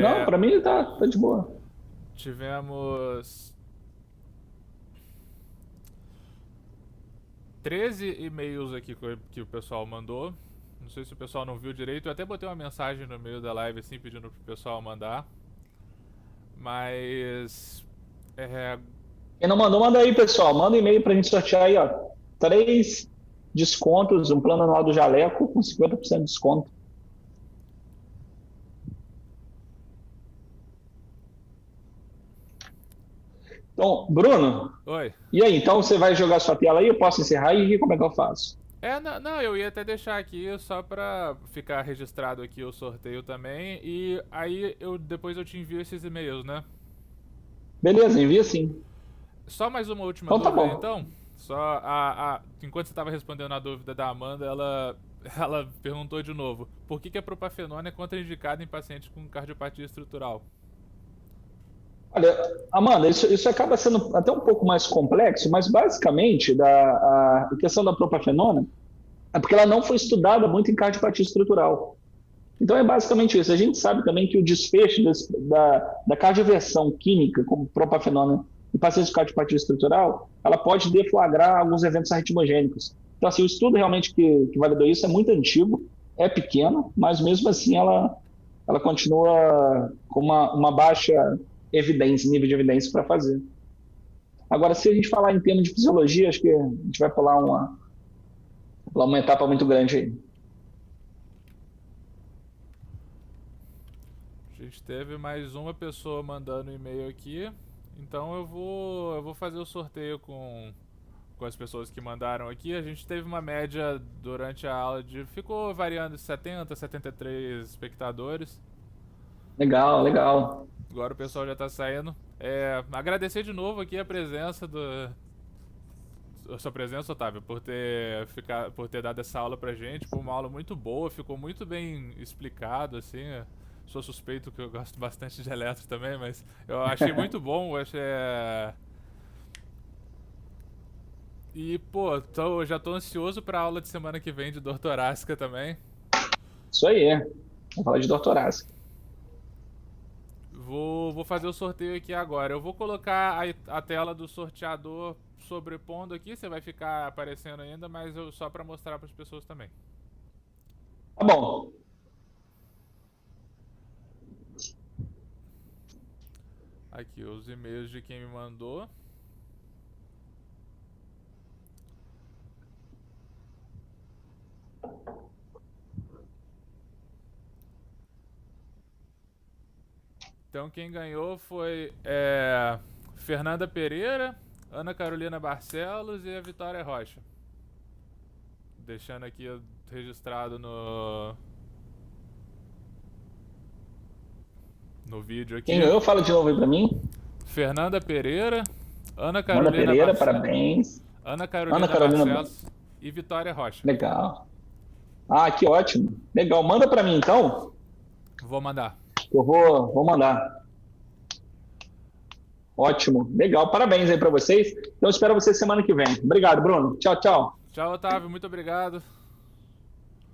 Não, para mim tá de boa. Tivemos 13 e-mails aqui que o pessoal mandou Não sei se o pessoal não viu direito. Eu até botei uma mensagem no meio da live assim pedindo pro pessoal mandar. Mas. É, Quem não mandou, manda aí, pessoal. Manda um e-mail pra gente sortear aí, ó. 3 descontos, um plano anual do Jaleco com 50% de desconto. Então, Bruno, oi. e aí? Então você vai jogar sua tela aí? Eu posso encerrar e como é que eu faço? Não, eu ia até deixar aqui só pra ficar registrado aqui o sorteio também. E aí depois eu te envio esses e-mails, né? Beleza, envia sim. Só mais uma última Então tá dúvida, bom. então. Enquanto você estava respondendo a dúvida da Amanda, ela perguntou de novo: por que a propafenona é contraindicada em pacientes com cardiopatia estrutural? Olha, Amanda, isso acaba sendo até um pouco mais complexo, mas basicamente a questão da propafenona é porque ela não foi estudada muito em cardiopatia estrutural. Então é basicamente isso. A gente sabe também que o desfecho da cardioversão química, como propafenona em pacientes com cardiopatia estrutural, ela pode deflagrar alguns eventos arritmogênicos. Então, assim, o estudo realmente que validou isso é muito antigo, é pequeno, mas mesmo assim ela continua com uma baixa evidência, nível de evidência para fazer. Agora, se a gente falar em termos de fisiologia, acho que a gente vai pular uma etapa muito grande aí. A gente teve mais uma pessoa mandando e-mail aqui. Então eu vou fazer o sorteio com as pessoas que mandaram aqui. A gente teve uma média durante a aula ficou variando de 70, 73 espectadores. Legal, legal. Agora o pessoal já tá saindo. Agradecer de novo aqui a sua presença, Otávio, por ter dado essa aula pra gente. Foi uma aula muito boa, ficou muito bem explicado, assim. Sou suspeito que eu gosto bastante de eletro também, mas eu achei muito bom. E, pô, já tô ansioso pra aula de semana que vem de dor torácica também. Isso aí. Vamos falar de doutorado. Vou fazer o sorteio aqui agora. Eu vou colocar a tela do sorteador sobrepondo aqui. Você vai ficar aparecendo ainda, mas só pra mostrar para as pessoas também. Tá bom. Aqui, os e-mails de quem me mandou. Então quem ganhou foi Fernanda Pereira, Ana Carolina Barcelos e a Vitória Rocha. Deixando aqui registrado no vídeo aqui. Quem ganhou, fala de novo aí pra mim. Fernanda Pereira, Ana Ana Carolina Pereira, Barcelos, parabéns. Ana Carolina Carolina. Barcelos e Vitória Rocha. Legal. Ah, que ótimo. Legal. Manda pra mim então. Vou mandar. Eu vou mandar. Ótimo. Legal. Parabéns aí pra vocês. Então eu espero vocês semana que vem. Obrigado, Bruno. Tchau, tchau. Tchau, Otávio. Muito obrigado.